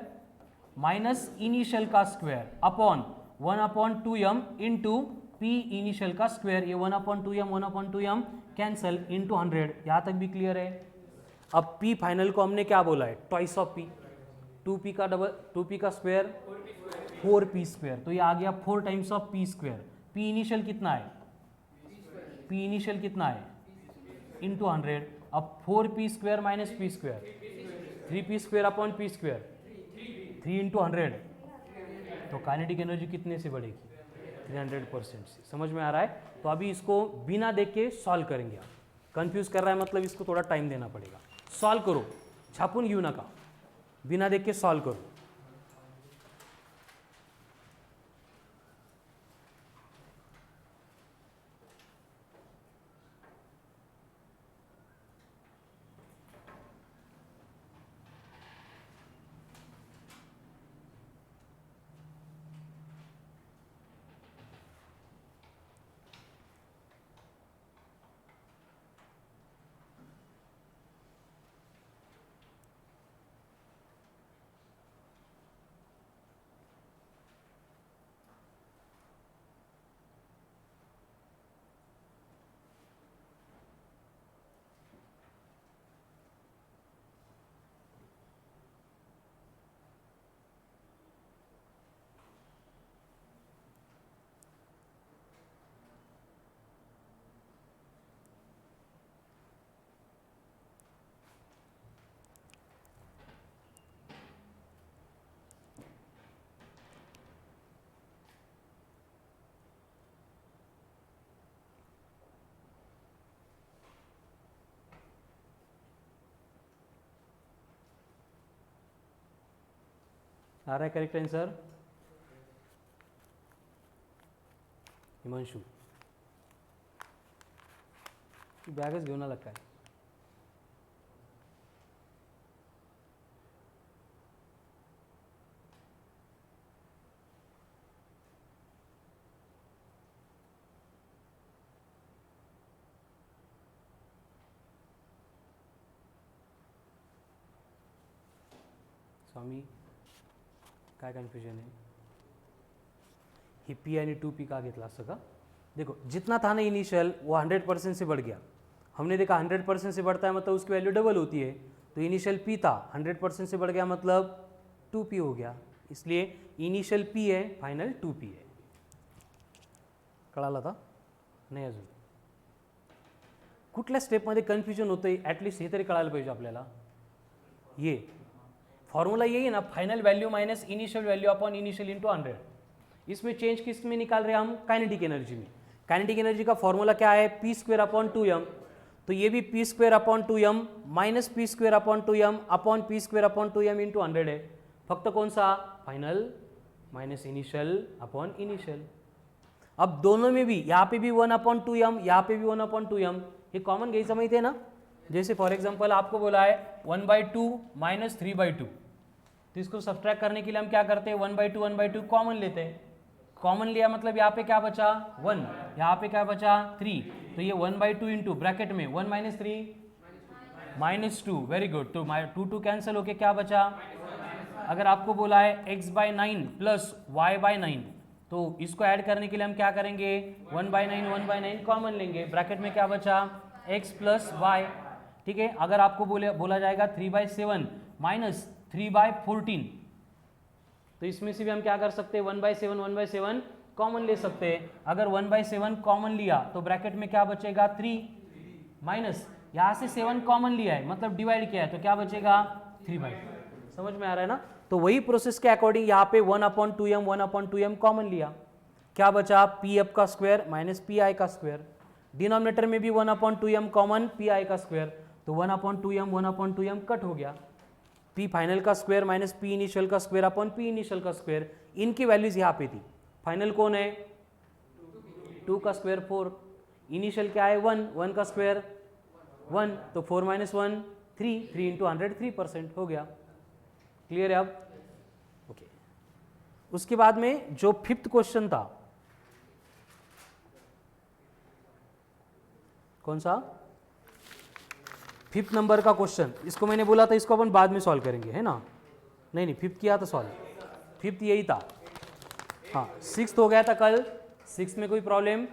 माइनस इनिशियल का square upon 1/2m into P initial का स्क्वायर। ये 1/2m कैंसल इंटू 100। यहां तक भी क्लियर है? अब पी फाइनल को हमने क्या बोला है, ट्वाइस ऑफ पी, 2p का स्क्वायर 4p स्क्वायर, तो ये आ गया 4 times of p square. p initial कितना है, p इनिशियल कितना है इंटू 100। अब 4p square minus p square 3p square upon p square 3 into 100, तो काइनेटिक एनर्जी कितने से बढ़ेगी, 300% से। समझ में आ रहा है? तो अभी इसको बिना देख के सॉल्व करेंगे। आप कंफ्यूज कर रहा है मतलब इसको थोड़ा टाइम देना पड़ेगा। सॉल्व करो, छापून घेऊ नका, बिना देख के सॉल्व करो। आ रहा है करेक्ट आंसर? हिमांशु बॅगच घेऊन आला काय? स्वामी काय कन्फ्यूजन है? ही पी आणि 2p का घेतला असं का? देखो जितना था ना इनिशियल वो 100% से बढ़ गया। हमने देखा 100% से बढ़ता है मतलब उसकी वैल्यू डबल होती है। तो इनिशियल p था 100% से बढ़ गया मतलब 2p हो गया, इसलिए इनिशियल p है फाइनल 2p है। कळाला था? नाही अजून? कुठल्या स्टेपमध्ये कन्फ्युजन होतंय ॲटलिस्ट हे तरी कळायला पाहिजे आपल्याला। ये फॉर्मूला यही है ना, final value minus initial value upon initial into 100। इसमें चेंज किस में निकाल रहे हैं हम, काइनेटिक एनर्जी में। काइनेटिक एनर्जी का फॉर्मूला क्या है, पी स्क्वायर अपॉन 2m। तो ये भी P square upon 2m minus P square upon 2m upon P square upon 2m into 100 है। फक्त कौन सा, final minus initial upon initial. अब दोनों में भी, यहाँ पे भी 1/2m यहाँ पे भी 1/2m, ये कॉमन घ्यायचं माहिती है ना। जैसे फॉर एग्जाम्पल आपको बोला है 1/2 माइनस 3/2, तो इसको सब्ट्रैक्ट करने के लिए हम क्या करते हैं, 1/2 कॉमन लेते हैं। कॉमन लिया मतलब यहाँ पे क्या बचा 1, यहाँ पे क्या बचा 3, तो ये 1/2 इंटू ब्रैकेट में 1 माइनस 3 माइनस 2, वेरी गुड। तो 2 कैंसिल होके क्या बचा, अगर आपको बोला है x/9 प्लस y/9, तो इसको ऐड करने के लिए हम क्या करेंगे 1/9 कॉमन लेंगे, ब्रैकेट में क्या बचा x प्लस y। ठीक है, अगर आपको बोला जाएगा 3/7 माइनस 3/14, तो इसमें से भी हम क्या कर सकते हैं 1/7 कॉमन ले सकते हैं। अगर 1/7 कॉमन लिया तो ब्रैकेट में क्या बचेगा 3 माइनस यहाँ से 7 कॉमन लिया है मतलब डिवाइड किया है, तो क्या बचेगा 3/2। समझ में आ रहा है ना। तो वही प्रोसेस के अकॉर्डिंग यहाँ पे 1/2m कॉमन लिया, क्या बचा, पी अप का स्क्वायर माइनस पी आई का स्क्वायर, डिनोमिनेटर में भी 1/2m कॉमन पी आई का स्क्वायर, तो 1/2m कट हो गया, पी फाइनल का स्क्वायर माइनस पी इनिशियल का स्क्वायर अपॉन पी इनिशियल का स्क्वायर, इनकी वैल्यूज यहाँ पे थी, फाइनल कौन है 2 का स्क्वायर 4, इनिशियल क्या है 1 का स्क्वायर 1, तो 4 - 1 3 इंटू 100 3% हो गया, क्लियर है अब, ओके। उसके बाद में जो फिफ्थ क्वेश्चन था, कौन सा, फिफ्थ नंबर का क्वेश्चन, इसको मैंने बोला था इसको अपन बाद में सॉल्व करेंगे, है ना, नहीं फिफ्थ किया था सॉल्व, फिफ्थ यही था, हाँ सिक्स्थ हो गया था कल, सिक्स्थ में कोई प्रॉब्लम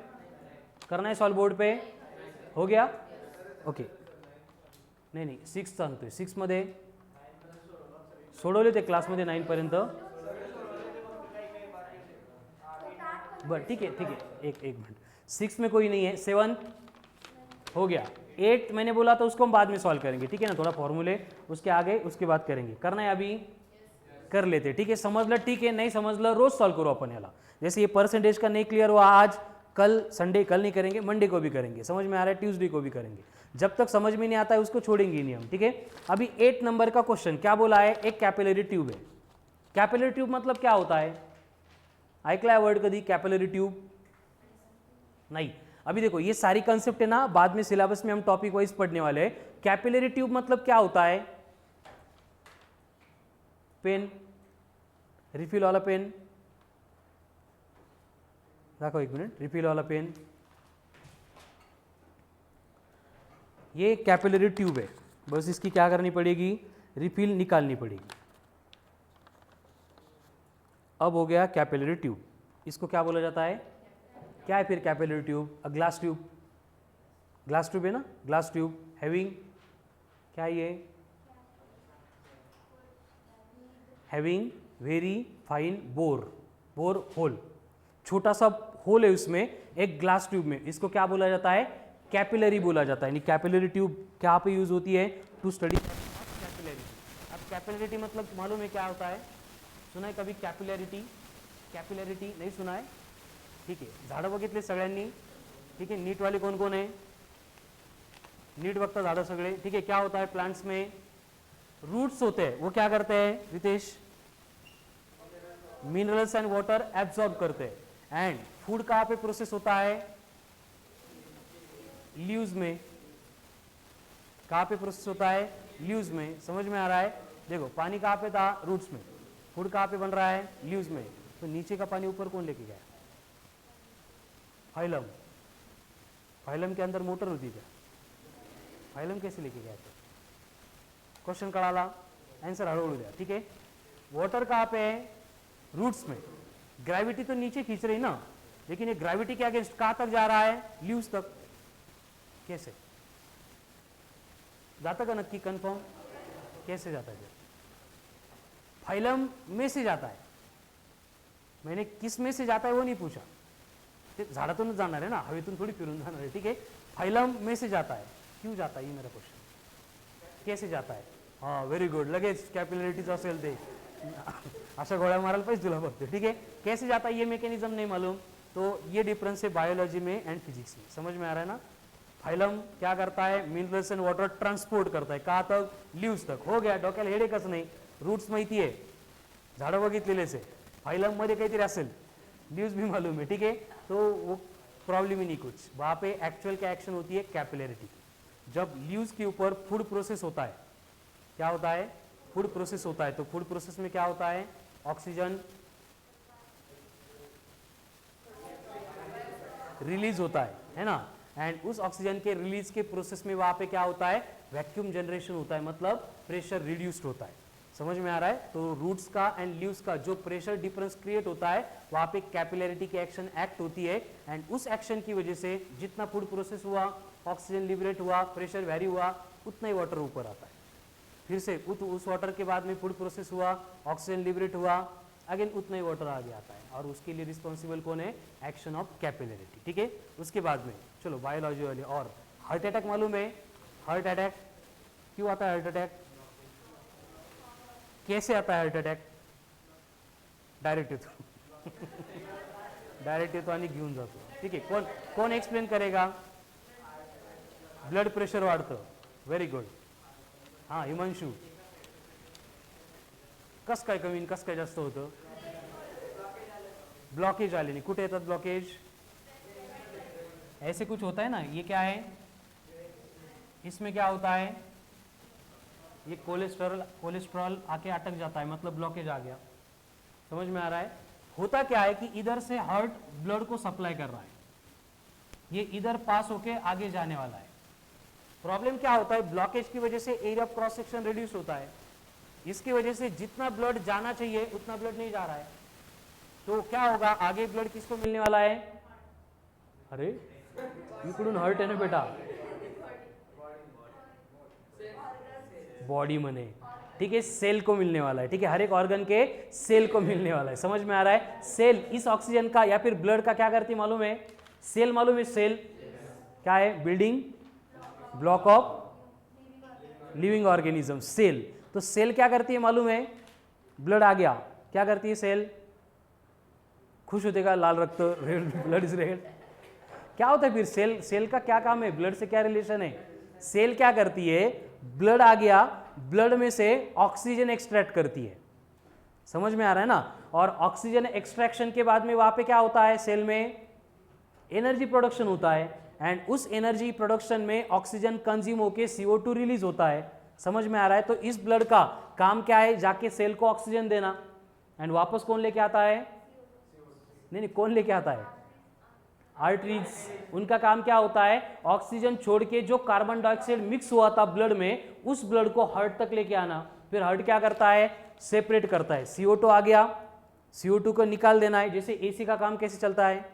करना है सॉल्व बोर्ड पे, हो गया, ओके, नाही सिक्स्थ सांगतोय, सिक्समध्ये सोडवले ते क्लासमध्ये 9 पर्यंत, बरं ठीक है एक मिनट, सिक्स में कोई नहीं है, सेवन्थ हो गया, 8 मैंने बोला था उसको हम बाद में सॉल्व करेंगे, ठीक है ना, थोड़ा फॉर्मूले उसके आगे उसके बाद करेंगे, करना है अभी कर लेते, ठीक है, समझलं ठीक है, नहीं समझलं रोज सॉल्व करो अपन याला, जैसे ये परसेंटेज का नहीं क्लियर हुआ आज, कल संडे, कल नहीं करेंगे, मंडे को भी करेंगे, समझ में आ रहा है, ट्यूसडे को भी करेंगे, जब तक समझ में नहीं आता है उसको छोड़ेंगे नहीं हम, ठीक है। अभी 8 नंबर का क्वेश्चन क्या बोला है, एक कैपिलरी ट्यूब है, कैपिलरी ट्यूब मतलब क्या होता है, ऐकला है वर्ड कभी कैपिलरी ट्यूब, नहीं, अभी देखो ये सारी कंसेप्ट है ना, बाद में सिलेबस में हम टॉपिक वाइज पढ़ने वाले हैं, कैपिलरी ट्यूब मतलब क्या होता है, पेन, रिफिल वाला पेन, देखो एक मिनट, रिफिल वाला पेन, ये कैपिलरी ट्यूब है, बस इसकी क्या करनी पड़ेगी, रिफिल निकालनी पड़ेगी, अब हो गया कैपिलरी ट्यूब, इसको क्या बोला जाता है, क्या है फिर capillary tube, glass tube, glass tube है ना, ग्लास ट्यूब हैविंग, क्या है ये, having very fine bore, bore hole, छोटा सा होल है उसमें एक ग्लास ट्यूब में, इसको क्या बोला जाता है, कैपिलरी बोला जाता है, यानी कैपिलरी ट्यूब क्या पे यूज होती है, टू स्टडी कैपिलरिटी। अब कैपिलरिटी मतलब मालूम है क्या होता है, सुना है कभी कैपिलरिटी, कैपिलरिटी नहीं सुना है, ठीक है, झाडं बघितले सगळ्यांनी, ठीक है, नीट वाले कौन कौन है, नीट बघता झाडं सगळे, ठीक है, क्या होता है प्लांट्स में, रूट्स होते हैं, वो क्या करते हैं Ritesh, minerals and water absorb करते हैं, एंड फूड कहाँ पे प्रोसेस होता है, लीव्स में, कहाँ पे प्रोसेस होता है, लीव्स में, समझ में आ रहा है, देखो पानी कहाँ पे था, रूट्स में, फूड कहाँ पे बन रहा है, लीव्स में, तो नीचे का पानी ऊपर कौन लेके गया, फाइलम, फाइलम के अंदर मोटर होती क्या, फाइलम कैसे लेके गया थे, क्वेश्चन कळाला, आंसर हळूहळू द्या, ठीक है, वाटर कहाँ पे है, रूट्स में, ग्रेविटी तो नीचे खींच रही ना, लेकिन ये ग्रेविटी के अगेंस्ट कहाँ तक जा रहा है, लीव्स तक, कैसे जाता का नक्की कंफर्म, कैसे जाता है, फाइलम में से जाता है, मैंने किस में से जाता है वो नहीं पूछा, झाडातूनच जाणार है ना, हवेतून थोड़ी फिरून जाणार है, ठीक है, फाइलम में से जाता है, क्यों जाता है ये मेरा क्वेश्चन, कैसे जाता है, हाँ वेरी गुड, लगेच कैपिलरिटीज असेल ते अशा गोळ्या मारायला पाहिजे तुला बघते, ठीक है, कैसे जाता है ये मैकेनिज्म नहीं मालूम, तो ये डिफरेंस है बायोलॉजी में एंड फिजिक्स में, समझ में आ रहा है ना, फाइलम क्या करता है, मिनरल्स एंड वाटर ट्रांसपोर्ट करता है, कहाँ तक, लीव्स तक, हो गया, डोक्याला हेडेकच नाही, रूट्स माहिती आहे, झाडं बघितलेलेच आहे, फाइलम मध्ये काहीतरी असेल, लीव्स भी मालूम है, ठीक है, तो वो प्रॉब्लम ही नहीं कुछ, वहाँ पे एक्चुअल क्या एक्शन होती है, कैपिलरिटी, जब लीव्स के ऊपर फूड प्रोसेस होता है, क्या होता है, फूड प्रोसेस होता है, तो फूड प्रोसेस में क्या होता है, ऑक्सीजन रिलीज होता है ना, एंड उस ऑक्सीजन के रिलीज के प्रोसेस में वहां पे क्या होता है, वैक्यूम जनरेशन होता है, मतलब प्रेशर रिड्यूस्ड होता है, समझ में आ रहा है, तो रूट्स का एंड लीव्स का जो प्रेशर डिफरेंस क्रिएट होता है, वहां पे कैपिलरिटी की एक्शन एक्ट होती है, एंड उस एक्शन की वजह से जितना फूड प्रोसेस हुआ, ऑक्सीजन लिबरेट हुआ, प्रेशर वैरी हुआ, उतना ही वाटर ऊपर आता है, फिर से उस वाटर के बाद में फूड प्रोसेस हुआ, ऑक्सीजन लिबरेट हुआ, अगेन उतना ही वाटर आगे आता है, और उसके लिए रिस्पॉन्सिबल कौन है, एक्शन ऑफ कैपिलरिटी, ठीक है। उसके बाद में चलो बायोलॉजी वाले, और हार्ट अटैक मालूम है, हार्ट अटैक क्यों आता है, हार्ट अटैक कैसे आता है, हार्ट अटैक डायरेक्ट डायरेक्ट येतो आणि घेऊन जातो. ठीक आहे. कोण कोण एक्सप्लेन करेगा? ब्लड प्रेशर वाढतं. Very good. हां हिमांशू, कस काय कमी कस काय जास्त होतं? ब्लॉकेज आले नाही. कुठे येतात ब्लॉकेज? ऐसे कुछ होता है ना. ये क्या है? इसमें क्या होता है? ये कोलेस्ट्रॉल आके अटक जाता है, मतलब ब्लॉकेज आ गया. समझ में आ रहा है? होता क्या है कि इधर से हार्ट ब्लड को सप्लाई कर रहा है, ये इधर पास होके आगे जाने वाला है. प्रॉब्लम क्या होता है? ब्लॉकेज की वजह से area of cross section reduce होता है. इसकी वजह से जितना ब्लड जाना चाहिए उतना ब्लड नहीं जा रहा है. तो क्या होगा? आगे ब्लड किसको मिलने वाला है? अरे इकडून हर्ट है ना बेटा, बॉडी मने. ठीक है, सेल को मिलने वाला है. ठीक है, हर एक ऑर्गन के सेल को मिलने वाला है. समझ में आ रहा है? सेल इस ऑक्सीजन का या फिर ब्लड का क्या करती है मालूम है? सेल मालूम है? सेल क्या है? Building block of living organism. Cell. तो सेल क्या करती है मालूम है? ब्लड आ गया, क्या करती है सेल? खुश होते का? लाल रक्त, रेड ब्लड इज रेड. क्या होता है फिर? सेल का क्या काम है? ब्लड से क्या रिलेशन है? सेल क्या करती है? ब्लड आ गया, ब्लड में से ऑक्सीजन एक्सट्रैक्ट करती है. समझ में आ रहा है ना? और ऑक्सीजन एक्सट्रैक्शन के बाद में वहां पे क्या होता है? सेल में एनर्जी प्रोडक्शन होता है. एंड उस एनर्जी प्रोडक्शन में ऑक्सीजन कंज्यूम होके CO2 रिलीज होता है. समझ में आ रहा है? तो इस ब्लड का काम क्या है? जाके सेल को ऑक्सीजन देना. एंड वापस कौन लेके आता है? नहीं, कौन लेके आता है? आर्टरीज. उनका काम क्या होता है? ऑक्सीजन छोड़ के जो कार्बन डाइऑक्साइड मिक्स हुआ था ब्लड में, उस ब्लड को हार्ट तक लेके आना. फिर हार्ट क्या करता है? सेपरेट करता है. CO2 आ गया, CO2 को निकाल देना है. जैसे AC का काम कैसे चलता है?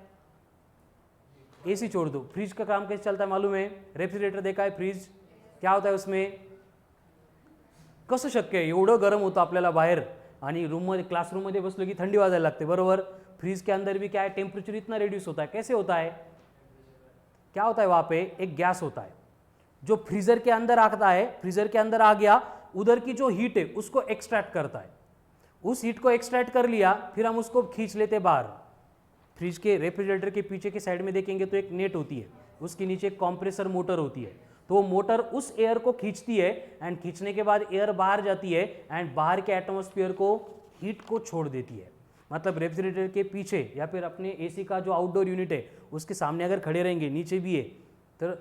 AC छोड़ दो. फ्रिज का काम कैसे चलता है मालूम है? रेफ्रिजरेटर देखा है? फ्रिज क्या होता है उसमें? कसं शक्य आहे? एवढं गरम होतं आपल्याला बाहेर आणि रूममध्ये क्लासरूममध्ये बसलो की थंडी वाजायला लागते, बरोबर? फ्रीज के अंदर भी क्या है? टेम्परेचर इतना रिड्यूस होता है. कैसे होता है? क्या होता है? वहां पे एक गैस होता है जो फ्रीजर के अंदर आता है. फ्रीजर के अंदर आ गया, उधर की जो हीट है उसको एक्सट्रैक्ट करता है. उस हीट को एक्सट्रैक्ट कर लिया, फिर हम उसको खींच लेते बाहर. फ्रिज के रेफ्रिजरेटर के पीछे की साइड में देखेंगे तो एक नेट होती है, उसके नीचे एक कॉम्प्रेसर मोटर होती है. तो वो मोटर उस एयर को खींचती है एंड खींचने के बाद एयर बाहर जाती है एंड बाहर के एटमॉस्फेयर को हीट को छोड़ देती है. मतलब रेफ्रिजरेटर के पीछे या फिर अपने AC का जो आउटडोर यूनिट है उसके सामने अगर खड़े रहेंगे, नीचे भी है तो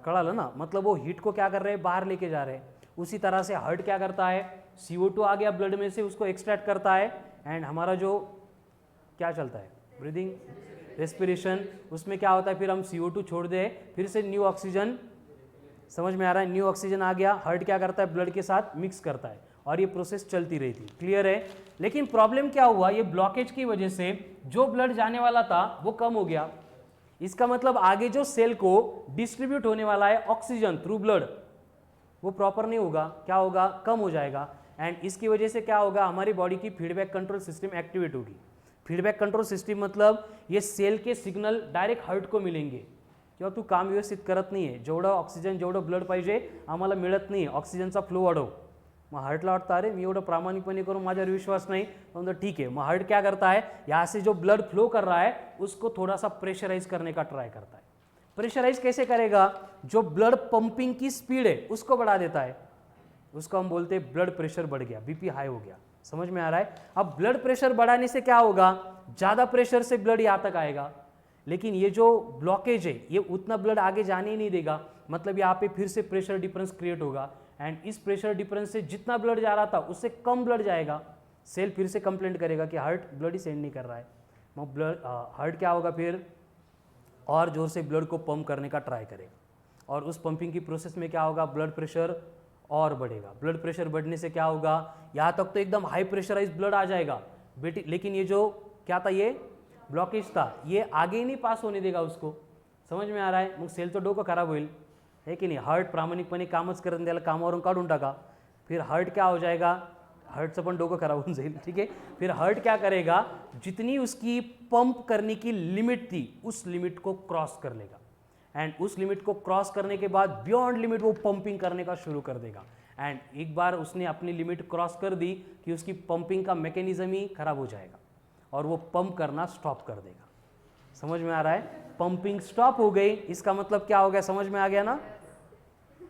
कळालं ना? मतलब वो हीट को क्या कर रहे हैं? बाहर लेके जा रहे हैं. उसी तरह से हार्ट क्या करता है? CO2 आ गया ब्लड में से, उसको एक्सट्रैक्ट करता है एंड हमारा जो क्या चलता है? Breathing, respiration. उसमें क्या होता है? फिर हम CO2 छोड़ दे, फिर से न्यू ऑक्सीजन. समझ में आ रहा है? न्यू ऑक्सीजन आ गया, हार्ट क्या करता है? ब्लड के साथ मिक्स करता है और ये प्रोसेस चलती रही थी. क्लियर है? लेकिन प्रॉब्लम क्या हुआ? ये ब्लॉकेज की वजह से जो ब्लड जाने वाला था वो कम हो गया. इसका मतलब आगे जो सेल को डिस्ट्रीब्यूट होने वाला है ऑक्सीजन थ्रू ब्लड, वो प्रॉपर नहीं होगा. क्या होगा? कम हो जाएगा. एंड इसकी वजह से क्या होगा? हमारी बॉडी की फीडबैक कंट्रोल सिस्टम एक्टिवेट होगी. फीडबॅक कंट्रोल सिस्टीम मतलब ये सेल के सिग्नल डायरेक्ट हार्ट को मिळेंगे किंवा तू काम व्यवस्थित करत नाही आहे, जेवढं ऑक्सिजन जेवढं ब्लड पाहिजे आम्हाला मिळत नाही, ऑक्सिजनचा फ्लो वाढव. मग हार्टला वाटतं अरे मी एवढं प्रामाणिकपणे करून माझ्यावर विश्वास नाही, तो ठीक है. मग हार्ट क्या करता है? यहाँ से जो ब्लड फ्लो कर रहा है उसको थोड़ा सा प्रेशराइज करने का ट्राई करता है. प्रेशराइज कैसे करेगा? जो ब्लड पंपिंग की स्पीड है उसको बढ़ा देता है. उसको हम बोलते हैं ब्लड प्रेशर बढ़ गया, BP हाई हो गया. समझ में आ रहा है? अब ब्लड प्रेशर बढ़ाने से क्या होगा? ज़्यादा प्रेशर से ब्लड यहाँ तक आएगा, लेकिन ये जो ब्लॉकेज है ये उतना ब्लड आगे जाने ही नहीं देगा. मतलब यहाँ पे फिर से प्रेशर डिफरेंस क्रिएट होगा एंड इस प्रेशर डिफरेंस से जितना ब्लड जा रहा था उससे कम ब्लड जाएगा. सेल फिर से कंप्लेंट करेगा कि हार्ट ब्लड ही सेंड नहीं कर रहा है. मग ब्लड हार्ट क्या होगा? फिर और जोर से ब्लड को पंप करने का ट्राई करेगा और उस पंपिंग की प्रोसेस में क्या होगा? ब्लड प्रेशर और बढ़ेगा. ब्लड प्रेशर बढ़ने से क्या होगा? यहाँ तक तो एकदम हाई प्रेशराइज ब्लड आ जाएगा बेटी, लेकिन ये जो क्या था, ये ब्लॉकेज था, ये आगे ही नहीं पास होने देगा उसको. समझ में आ रहा है? मग सेलचं डोकं खराब होईल, है की नाही? हार्ट प्रामाणिकपणे कामच करत, त्याला कामावरून काढून टाका. फिर हार्ट क्या हो जाएगा? हार्टचं पण डोकं खराब होऊन जाईल. ठीक है? फिर हार्ट क्या करेगा? जितनी उसकी पंप करने की लिमिट थी उस लिमिट को क्रॉस कर लेगा एंड उस लिमिट को क्रॉस करने के बाद बियॉन्ड लिमिट वो पंपिंग करने का शुरू कर देगा. एंड एक बार उसने अपनी लिमिट क्रॉस कर दी कि उसकी पंपिंग का मैकेनिज्म ही खराब हो जाएगा और वो पंप करना स्टॉप कर देगा। समझ में आ रहा है? पंपिंग स्टॉप हो गई, इसका मतलब क्या हो गया, समझ में आ गया ना?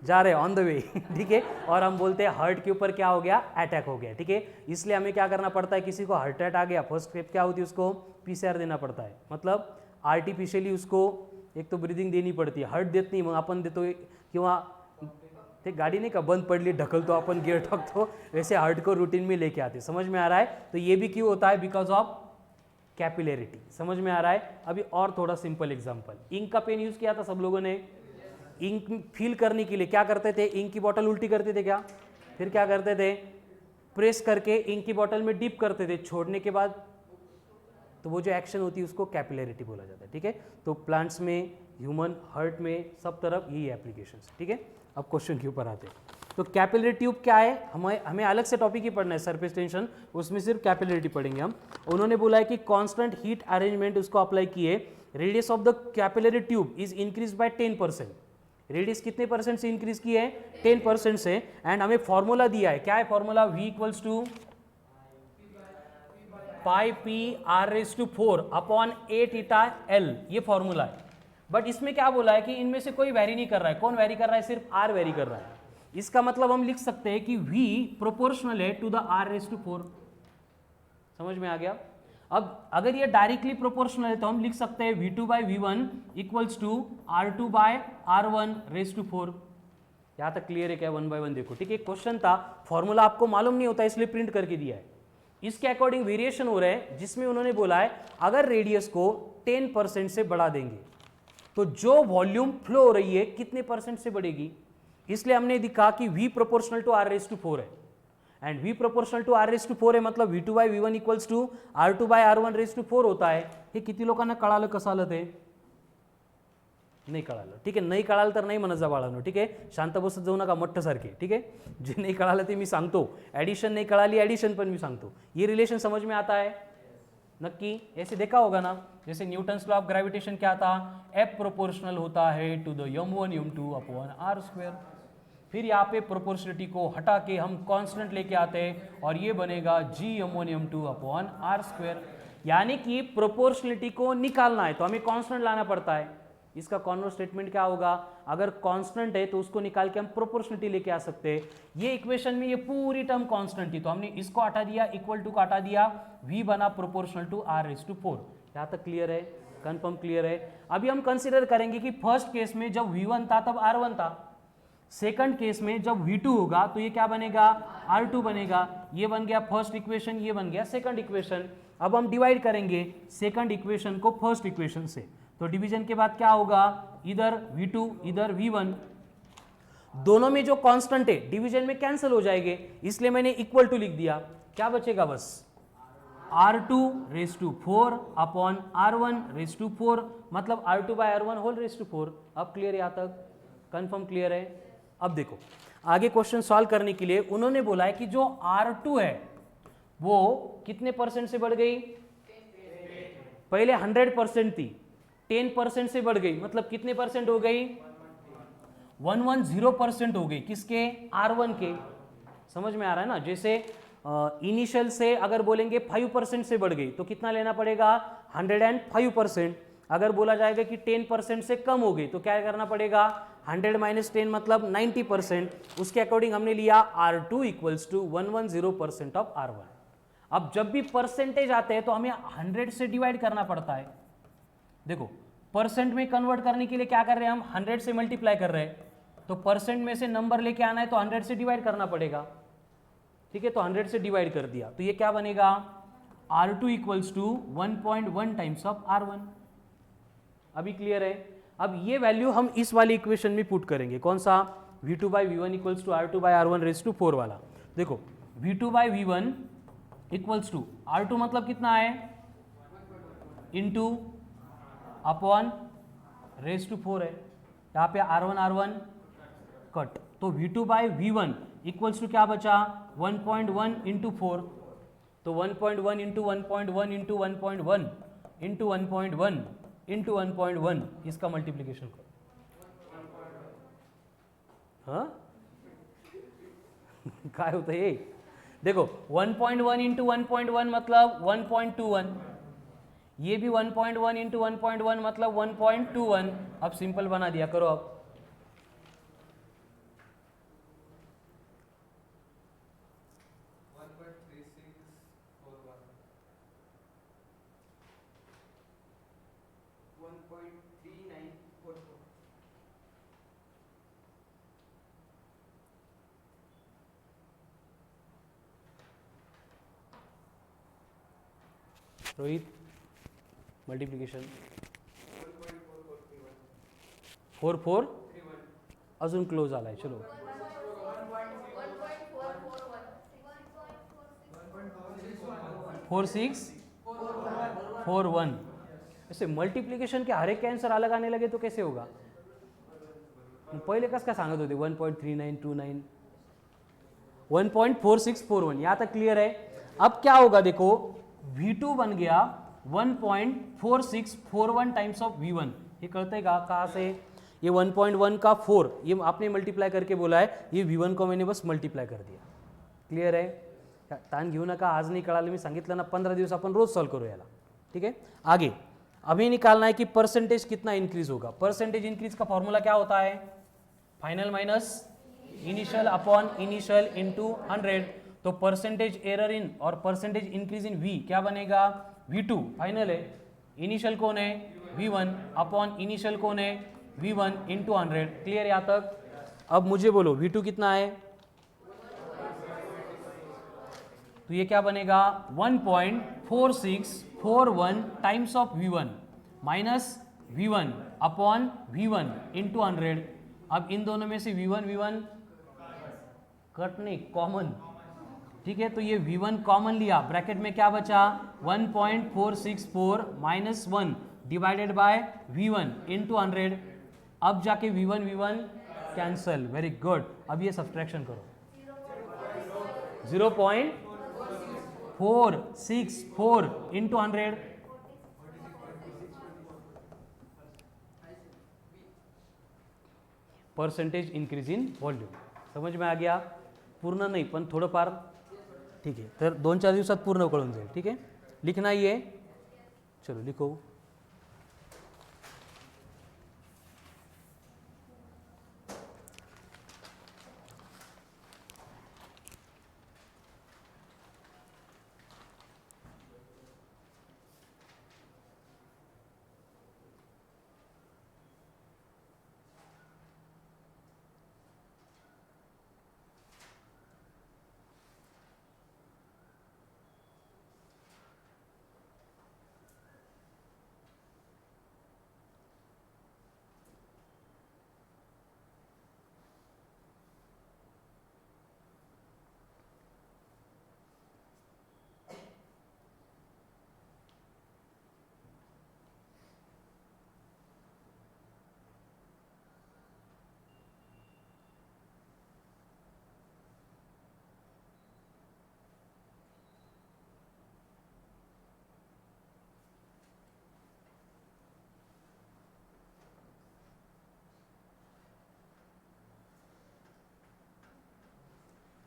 जा रहे ऑन द वे, ठीक है। और हम बोलते हैं हार्ट के ऊपर क्या हो गया, अटैक हो गया, ठीक है। इसलिए हमें क्या करना पड़ता है, किसी को हार्ट अटैक आ गया, फर्स्ट स्टेप क्या होती है, उसको पीसीआर देना पड़ता है, मतलब आर्टिफिशियली उसको एक तो ब्रीदिंग देनी पडती आहे, हर्ट देत नाही, मग आपण देतो किंवा ते गाडी नाही का बंद पडली ढकलतो आपण, गियर ठोकतो, वैसे हार्ट को रूटीन में लेके आते। समझ में आ रहा है? तो ये भी क्यों होता है, बिकॉज ऑफ कैपिलरिटी। समझ में आ रहा है? अभी और थोड़ा सिंपल एग्जांपल, इंक का पेन यूज किया था सब लोगों ने। इंक फील करने के लिए क्या करते थे, इंक की बोतल उल्टी करते थे क्या, फिर क्या करते थे, प्रेस करके इंक की बोतल में डिप करते थे, छोड़ने के बाद तो वो जो एक्शन होती है उसको कैपिलरिटी बोला जाता है, ठीक है। तो प्लांट्स में, ह्यूमन हार्ट में, सब तरफ यही एप्लीकेशन है, ठीक है। अब क्वेश्चन के ऊपर आते हैं। तो कैपिलरी ट्यूब क्या है, हमें अलग से टॉपिक ही पढ़ना है, सरफेस टेंशन, उसमें सिर्फ कैपिलरिटी पढ़ेंगे हम। उन्होंने बोला है कि कांस्टेंट हीट अरेंजमेंट उसको अप्लाई किए, radius of the capillary tube is increase by 10%। Radius कितने परसेंट से इंक्रीज की है, 10% से। एंड हमें फॉर्मूला दिया है, क्या है formula, V equals to pi P R raise to 4 upon 8 eta L, ये फॉर्मूला है। बट इसमें क्या बोला है कि इनमें से कोई वैरी नहीं कर रहा है, कौन वैरी कर रहा है, सिर्फ आर वैरी कर रहा है। इसका मतलब हम लिख सकते हैं कि V प्रोपोर्शनल है to the R raise to 4। समझ में आ गया? अब अगर ये डायरेक्टली प्रोपोर्शनल है तो हम लिख सकते हैं V2 by V1 equals to R2 by R1 raise to 4। यहां तक क्लियर है क्या, 1 बाय 1 देखो, ठीक है। क्वेश्चन था, फॉर्मूला आपको मालूम नहीं होता इसलिए प्रिंट करके दिया है। इसके अकॉर्डिंग वेरिएशन हो रहे हैं, जिसमें उन्होंने बोला है अगर रेडियस को 10% से बढ़ा देंगे तो जो वॉल्यूम फ्लो हो रही है कितने परसेंट से बढ़ेगी। इसलिए हमने दिखा कि V proportional to R raise to 4 है, and V proportional to R raise to 4 है, मतलब V2 by V1 equals to R2 by R1 raise to 4 होता है। हे किती लोकांना कळालं कसं आलं ते, नाही कळालं, ठीक आहे। नाही कळालं तर नाही म्हणत जा बाळांनो, ठीक आहे। शांत बसत जाऊ नका मट्ट सारखे, ठीक है। जे नहीं कळालं ते मी सांगतो, एडिशन नहीं कळाली एडिशन पण मी सांगतो। ये रिलेशन समझ में आता है नक्की, ऐसे देखा होगा ना, जैसे न्यूटन्स लॉ ऑफ ग्रेविटेशन क्या था, F प्रोपोर्शनल होता है to the m1 m2 upon r square. फिर यहाँ पे प्रोपोर्शनलिटी को हटा के हम कांस्टेंट लेके आते हैं और ये बनेगा G m1 m2 upon r square. यानी कि प्रोपोर्शनलिटी को निकालना है तो हमें कांस्टेंट लाना पड़ता है। इसका कॉन्वर्स स्टेटमेंट क्या होगा, अगर कांस्टेंट है तो उसको निकाल के हम प्रोपोर्शनलिटी लेके आ सकते हैं। ये इक्वेशन में ये पूरी टर्म कांस्टेंट थी तो हमने इसको हटा दिया, इक्वल टू का हटा दिया, V बना proportional to R raise to 4। यहाँ तक क्लियर है, कंफर्म क्लियर है। अभी हम कंसिडर करेंगे कि फर्स्ट केस में जब V1 था तब R1 था, सेकंड केस में जब V2 होगा तो ये क्या बनेगा, R2 बनेगा। ये बन गया फर्स्ट इक्वेशन, ये बन गया सेकंड इक्वेशन। अब हम डिवाइड करेंगे सेकंड इक्वेशन को फर्स्ट इक्वेशन से, तो डिवीजन के बाद क्या होगा, इधर V2 इधर V1, दोनों में जो कांस्टेंट है डिवीजन में कैंसिल हो जाएंगे, इसलिए मैंने इक्वल टू लिख दिया। क्या बचेगा, बस R2 raise to 4 upon R1 raise to 4, मतलब R2 by R1 whole rays to 4। अब क्लियर है, यहाँ तक कंफर्म क्लियर है। अब देखो आगे क्वेश्चन सॉल्व करने के लिए उन्होंने बोला है कि जो R2 है वो कितने परसेंट से बढ़ गई, पहले 100% थी, 10% से बढ़ गई, मतलब कितने परसेंट हो गई, 110% हो गई, किसके, R1 के। समझ में आ रहा है ना, जैसे इनिशियल से अगर बोलेंगे 5% से बढ़ गई तो कितना लेना पड़ेगा, 105%। अगर बोला जाएगा कि 10% से कम हो गई तो क्या करना पड़ेगा, 100 माइनस 10 मतलब 90%। उसके अकॉर्डिंग हमने लिया R2 equals to 110% of R1। अब जब भी परसेंटेज आते हैं तो हमें 100 से डिवाइड करना पड़ता है। देखो परसेंट में कन्वर्ट करने के लिए क्या कर रहे हैं हम, 100 से मल्टीप्लाई कर रहे हैं, तो परसेंट में से नंबर लेके आना है तो 100 से डिवाइड करना पड़ेगा, ठीक है। तो 100 से डिवाइड कर दिया तो ये क्या बनेगा, R2 equals to 1.1 times of R1। अभी क्लियर है। अब ये वैल्यू हम इस वाली इक्वेशन में पुट करेंगे, कौन सा, V2 by V1 equals to R2 by R1 raise to 4 वाला। देखो V2 by V1 equals to R2 मतलब कितना है, इंटू अपॉन रेज़ टू 4 है, यहाँ पे R1 कट, तो V2 by V1 equals to क्या बचा, 1.1 इंटू 4, तो 1.1 इंटू 1.1 इंटू 1.1 इंटू 1.1 इंटू 1.1, इसका मल्टीप्लीकेशन करो। हाँ काय होतं ये, देखो 1.1 इंटू 1.1 मतलब 1.21, ये भी 1.1 इंटू 1.1 मतलब 1.21। अब सिंपल बना दिया, करो अब। रोहित, मल्टिप्लिकेशन 4 अजून क्लोज आलाय, चलो 4641। ऐसे मल्टीप्लिकेशन के हर एक के आंसर अलग आने लगे तो कैसे होगा? पहले कस का सांगत होते 1.3929 1.4641, यहाँ तक क्लियर है। अब क्या होगा देखो, V2 बन गया 1.4641 टाइम्स ऑफ V1। ये करते हैं कहाँ से? ये 1.1 का 4 ये आपने मल्टीप्लाई करके बोला है, ये V1 को मैंने बस मल्टीप्लाई कर दिया। क्लियर आहे? ताण घेऊ नका, आज नाही कळालं, मी सांगितलं ना 15 दिवस आपण रोज सॉल्व करू याला। ठीक है, आगे अभी निकालना है कि परसेंटेज कितना इंक्रीज होगा। परसेंटेज इंक्रीज का फॉर्मूला क्या होता है? Final minus initial upon initial into 100। तो परसेंटेज एरर इन और परसेंटेज इंक्रीज इन V क्या बनेगा? V2 फाइनल है, इनिशियल कौन है? V1 अपॉन इनिशियल कौन है? V1 into 100। क्लियर यहाँ तक? अब मुझे बोलो V2 कितना है? तो ये क्या बनेगा? 1.4641 times of V1 minus V1 upon V1 into 100। अब इन दोनों में से V1 कट नहीं, कॉमन। ठीक है, तो ये V1 कॉमन लिया, ब्रैकेट में क्या बचा? 1.464 minus 1 divided by V1 into 100। अब जाके V1 कैंसल, वेरी गुड। अब ये सब्सट्रैक्शन करो, 0.464 into 100। Percentage increase in volume. समझ में आ गया? पूर्ण नाही पण थोडंफार। ठीक है, तर 2-4 दिवसात पूर्ण कळून जाईल। ठीक है, लिखना ही है, चलो लिखो।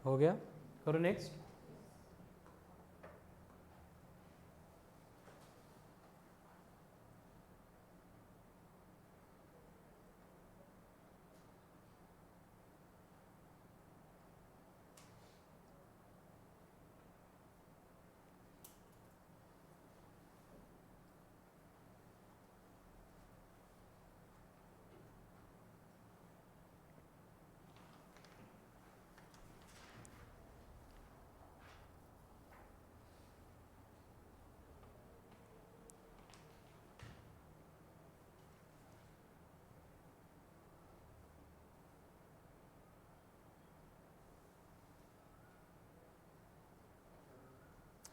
हो गया, करो नेक्स्ट।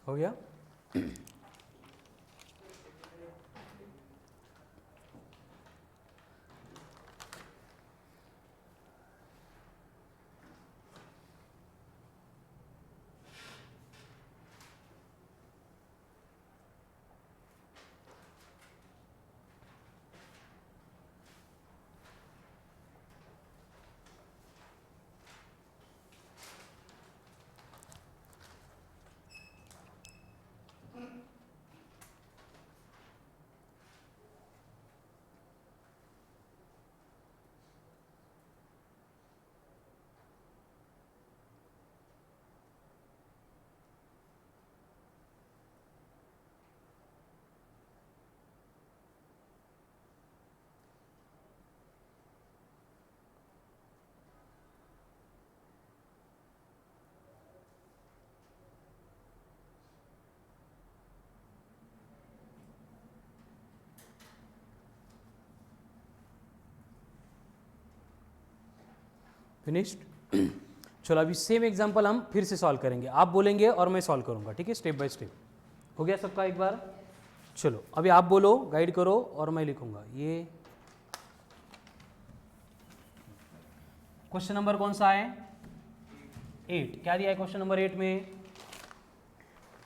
हो गया? फिनिश्ड। चलो अभी सेम एग्जांपल हम फिर से सॉल्व करेंगे, आप बोलेंगे और मैं सॉल्व करूंगा, ठीक है, स्टेप बाय स्टेप। हो गया सबका एक बार? चलो अभी आप बोलो, गाइड करो और मैं लिखूंगा। ये क्वेश्चन नंबर कौन सा है? 8। क्या दिया है क्वेश्चन नंबर 8 में?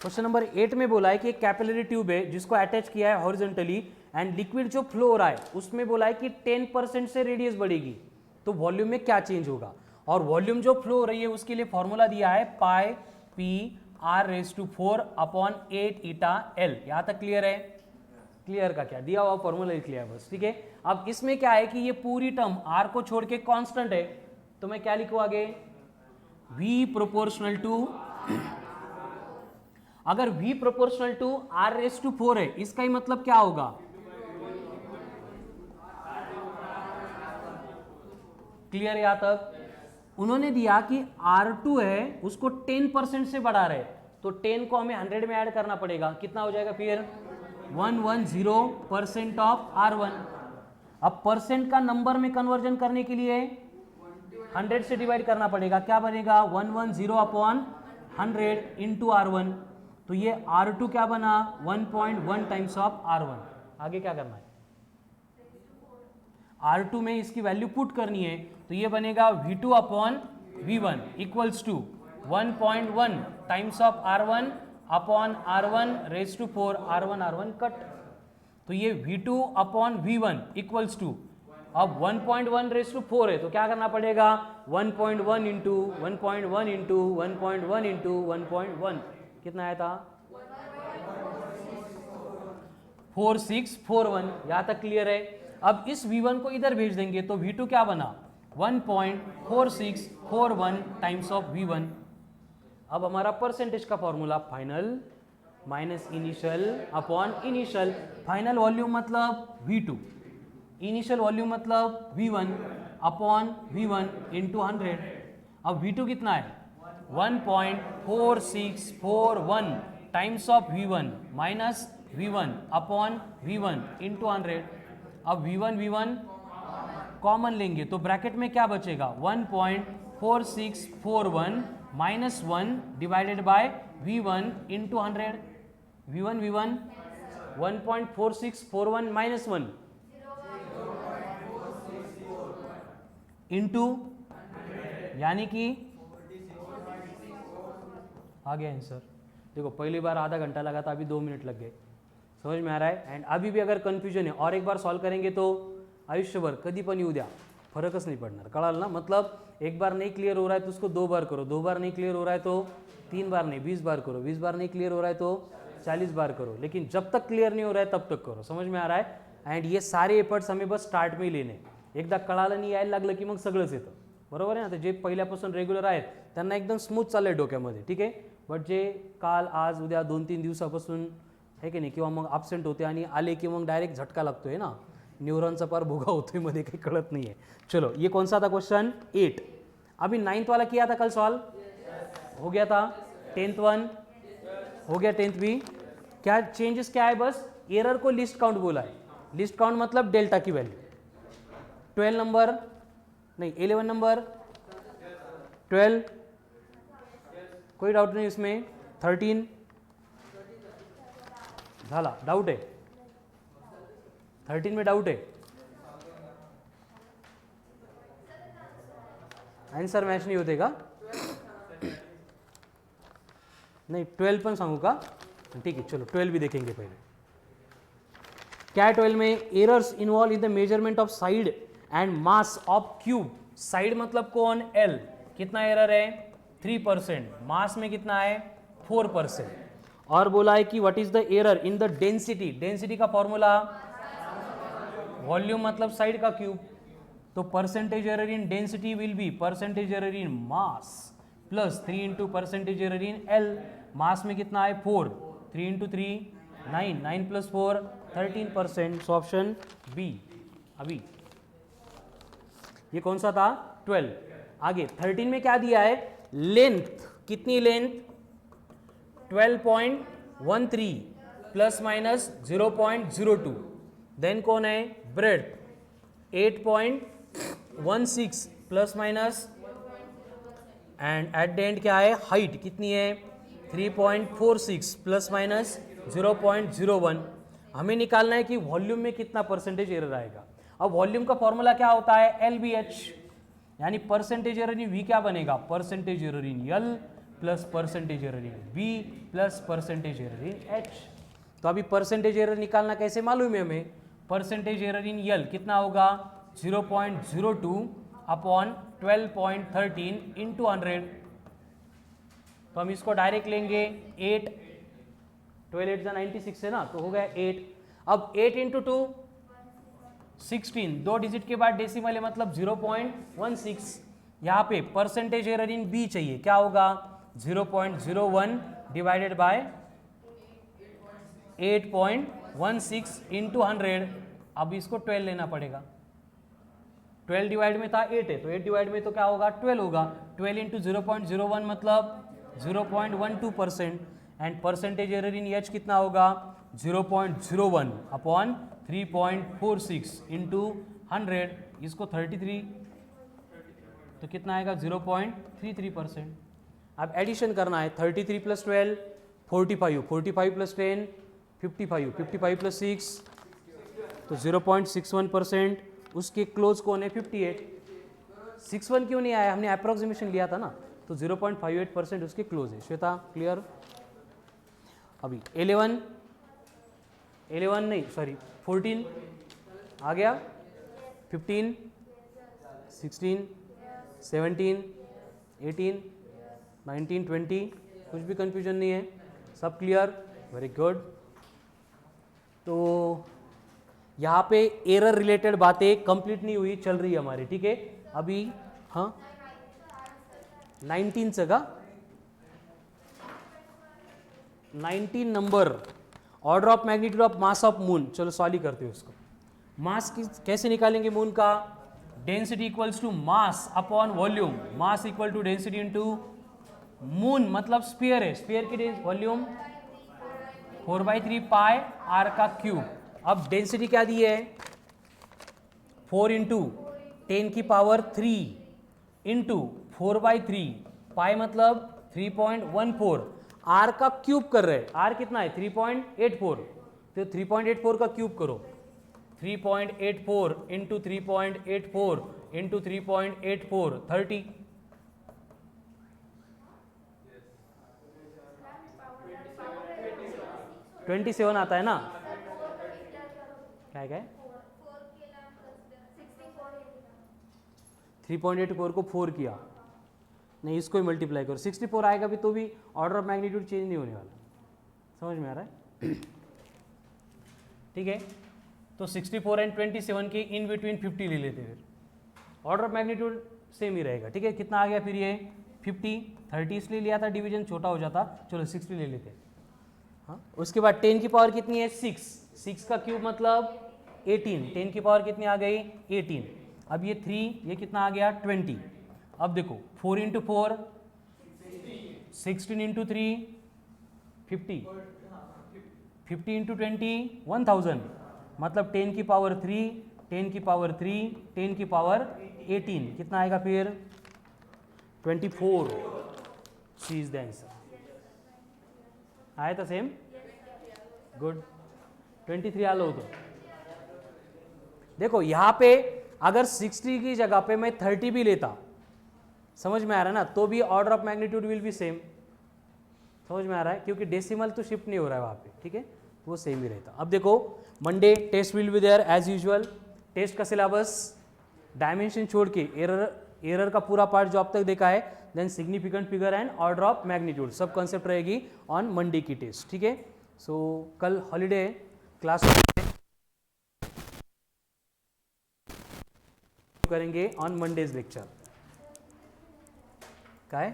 क्वेश्चन नंबर 8 में बोला है कि एक कैपिलरी ट्यूब है जिसको अटैच किया है हॉरिजॉन्टली एंड लिक्विड जो फ्लो हो रहा है उसमें बोला है कि 10% से रेडियस बढ़ेगी तो वॉल्यूम में क्या चेंज होगा, और वॉल्यूम जो फ्लो हो रही है उसके लिए फॉर्मूला दिया है pi P R raise to 4 upon 8 eta L. यहां तक क्लियर है? क्लियर का क्या दिया हुआ फॉर्मूला लिख लिया बस, ठीक है। अब इसमें क्या है कि ये पूरी टर्म आर को छोड़ के कांस्टेंट है, तो मैं क्या लिखूं आगे? v प्रोपोर्शनल टू, अगर v proportional to R raise to 4 है इसका ही मतलब क्या होगा? क्लियर यहां तक? उन्होंने दिया कि R2 है उसको 10% से बढ़ा रहे, तो 10 को हमें 100 में ऐड करना पड़ेगा, कितना हो जाएगा फिर? 110% ऑफ R1। अब परसेंट का नंबर में कन्वर्जन करने के लिए 100 से डिवाइड करना पड़ेगा, क्या बनेगा? 110 अपॉन 100 इंटू R1, तो ये R2 क्या बना? 1.1 टाइम्स ऑफ R1। आगे क्या करना है? R2 में इसकी वैल्यू पुट करनी है, तो ये बनेगा V2 upon V1 equals to 1.1 times of R1 upon R1 raise to 4, R1 cut, तो ये V2 upon V1 equals to, अब 1.1 रेज टू 4 है तो क्या करना पड़ेगा? 1.1 इंटू 1.1 इंटू 1.1 इंटू 1.1, कितना आया था? 4641। यहां तक क्लियर है? अब इस V1 को इधर भेज देंगे तो V2 क्या बना? 1.4641 टाइम्स ऑफ V1। अब हमारा परसेंटेज का formula final minus initial upon initial. Final volume मतलब V2, इनिशियल वॉल्यूम मतलब V1 अपॉन V1 इंटू 100। अब V2 कितना है? 1.4641 times of V1 minus V1 upon V1 into 100। अब V1 कॉमन लेंगे तो ब्रैकेट में क्या बचेगा? 1.4641 minus 1 divided by V1 into 100। V1 1.4641 minus 1 into, यानी कि आ गया आंसर। देखो पहली बार आधा घंटा लगा था, अभी 2 मिनट लग गए। समझ में आ रहा है? एंड अभी भी अगर कन्फ्युजन है और एक बार सॉल्व करेंगे तो आयुष्यभर कधी पण येऊ द्या, फरकच नहीं पड़ना। कळाल ना? मतलब एक बार नहीं क्लियर हो रहा है तो उसको 2 बार करो, 2 बार नहीं क्लियर हो रहा है तो 3 बार नहीं 20 बार करो, 20 बार नहीं क्लियर हो रहा है तो 40 बार करो, लेकिन जब तक क्लियर नहीं हो रहा है तब तक करो। समझ में आ रहा है? एंड ये सारे एफर्ट्स हमें बस स्टार्ट में ही लेने, एकदा कळालं नाही यायला लागलं की मग सगळंच येतं, बरोबर आहे ना? तर जे पहिल्यापासून रेग्युलर आहेत त्यांना एकदम स्मूथ चाललंय डोक्यामध्ये, ठीक आहे। बट जे काल आज उद्या 2-3 दिवसापासून है की नाही, किंवा मग ॲब्सेंट होते आणि आले की मग डायरेक्ट झटका लागतोय ना, न्यूरॉनचा पार भुगा होतोय मध्ये, काही कळत नाही है। चलो ये कौन सा था क्वेश्चन? 8। अभी 9th वाला किया था कल सॉल्व, हो गया था। 10th वन हो गया, 10th भी। क्या चेंजेस क्या है? बस एरर को लिस्ट काउंट बोला है। लिस्ट काउंट मतलब डेल्टा की वैल्यू। 12 नंबर नहीं, 11 नंबर 12, कोई डाउट नहीं इसमें। 13 झाला, डाउट है? 13 में डाउट है? आंसर मॅच नहीं होते का? नहीं 12 पण सांगू का? ठीक है, चलो 12 भी देखेंगे पहले। क्या है 12 में? Errors involve in the measurement of side and mass of cube. Side मतलब कौन? L। कितना एरर है? 3%। मास में कितना है? 4%। और बोला है कि what is the error in the density. Density का फॉर्मूला वॉल्यूम मतलब साइड का क्यूब, तो percentage error in density will be percentage error in mass plus 3 into percentage error in L। Mass में कितना है? 4, 3 into 3 9, 9 plus 4 13%। So option B. अभी ये कौन सा था? 12। आगे 13 में क्या दिया है? लेंथ, कितनी लेंथ? 12.13 plus minus 0.02। देन कौन है? Breadth 8.16 plus minus and at the and क्या है, हाइट कितनी है 3.46 प्लस माइनस 0.01। हमें निकालना है कि वॉल्यूम में कितना परसेंटेज एरर आएगा। अब वॉल्यूम का फॉर्मूला क्या होता है, LBH, यानी परसेंटेज एरर इन V क्या बनेगा, percentage error in L plus percentage error in B plus percentage error in H। तो अभी परसेंटेज एरर निकालना कैसे मालूम है हमें, परसेंटेज एरर इन L कितना होगा 0.02 अपॉन 12.13 इंटू 100। तो हम इसको डायरेक्ट लेंगे 8, 12 8 96 है ना, तो हो गया 8। अब 8 इंटू 2 16, 2 डिजिट के बाद डेसिमल है मतलब 0.16। यहाँ पे परसेंटेज एरर इन B चाहिए, क्या होगा 0.01 डिवाइडेड बाय 8.16 इंटू 100। अब इसको 12 लेना पड़ेगा, 12 डिवाइड में था 8 है, तो 8 डिवाइड में तो क्या होगा 12 होगा। 12 इंटू 0.01 मतलब 0.12%। And percentage error in H कितना होगा 0.01 अपॉन 3.46 इंटू 100, इसको 33, तो कितना आएगा 0.33%। अब एडिशन करना है, 33 प्लस 12 45, 45 प्लस 10 55, 55 प्लस 6 तो 0.61%। उसके क्लोज कौन है 58। 61 क्यों नहीं आया, हमने अप्रोक्सीमेशन लिया था ना, तो 0.58% उसके क्लोज है। श्वेता क्लियर। अभी 11 नहीं सॉरी 14 आ गया, 15 16 17 18 19 20, कुछ भी कंफ्यूजन नहीं है, सब क्लियर, वेरी गुड। तो यहाँ पे एरर रिलेटेड बातें कंप्लीट नहीं हुई, चल रही है हमारी, ठीक है। अभी हाँ 19 से का 19 number order of magnitude of mass of moon. चलो सॉल्व करते हो इसको। मास की कैसे निकालेंगे मून का, density equals to mass upon volume, mass equal to density into moon मतलब स्फीयर है, स्फीयर की वॉल्यूम 4/3 पाई आर का क्यूब। अब डेंसिटी क्या दी है 4 इंटू 10 की पावर 3 इंटू 4/3 पाई मतलब 3.14, आर का क्यूब कर रहे हैं, आर कितना है 3.84, तो 3.84 का क्यूब करो, 3.84 इंटू 3.84 इंटू 3.84 30, yes. 27 आता है ना, क्या है 3.84 को 4 किया, नहीं इसको ही मल्टीप्लाई करो, 64 आएगा भी तो भी ऑर्डर ऑफ मैग्नीट्यूड चेंज नहीं होने वाला। समझ में आ रहा है ठीक है। तो 64 एंड 27 के इन बिटवीन 50 ले लेते, फिर ऑर्डर ऑफ मैग्नीट्यूड सेम ही रहेगा, ठीक है। कितना आ गया फिर ये 50, 30 इसलिए लिया था, डिवीजन छोटा हो जाता, चलो 60 ले लेते हैं। हाँ उसके बाद 10 की पावर कितनी है 6 का क्यूब मतलब 18, 10 की पावर कितनी आ गई 18। अब ये 3, ये कितना आ गया 20। अब देखो 4 इंटू 4 16 इंटू 3 50, 50 इंटू 20 1000 मतलब 10 की पावर 3, 10 की पावर 3, 10 की पावर 18, कितना आएगा फिर 24। सी इज द आंसर। आया था सेम, गुड। 23 आ लो। तो देखो यहाँ पे अगर 60 की जगह पे मैं 30 भी लेता, समझ में आ रहा है ना, तो भी order of magnitude will be same. समझ में आ रहा है, क्योंकि डेसिमल तो शिफ्ट नहीं हो रहा है वहाँ पे, ठीक है, वो सेम ही रहता। अब देखो Monday test will be there as usual. Test का सिलेबस डायमेंशन छोड़ के एरर का पूरा पार्ट जो अब तक देखा है, then significant figure and order of magnitude, सब कॉन्सेप्ट रहेगी ऑन मंडे की टेस्ट, ठीक है। सो कल हॉलीडे क्लास करेंगे ऑन मंडेज लेक्चर, क्या है।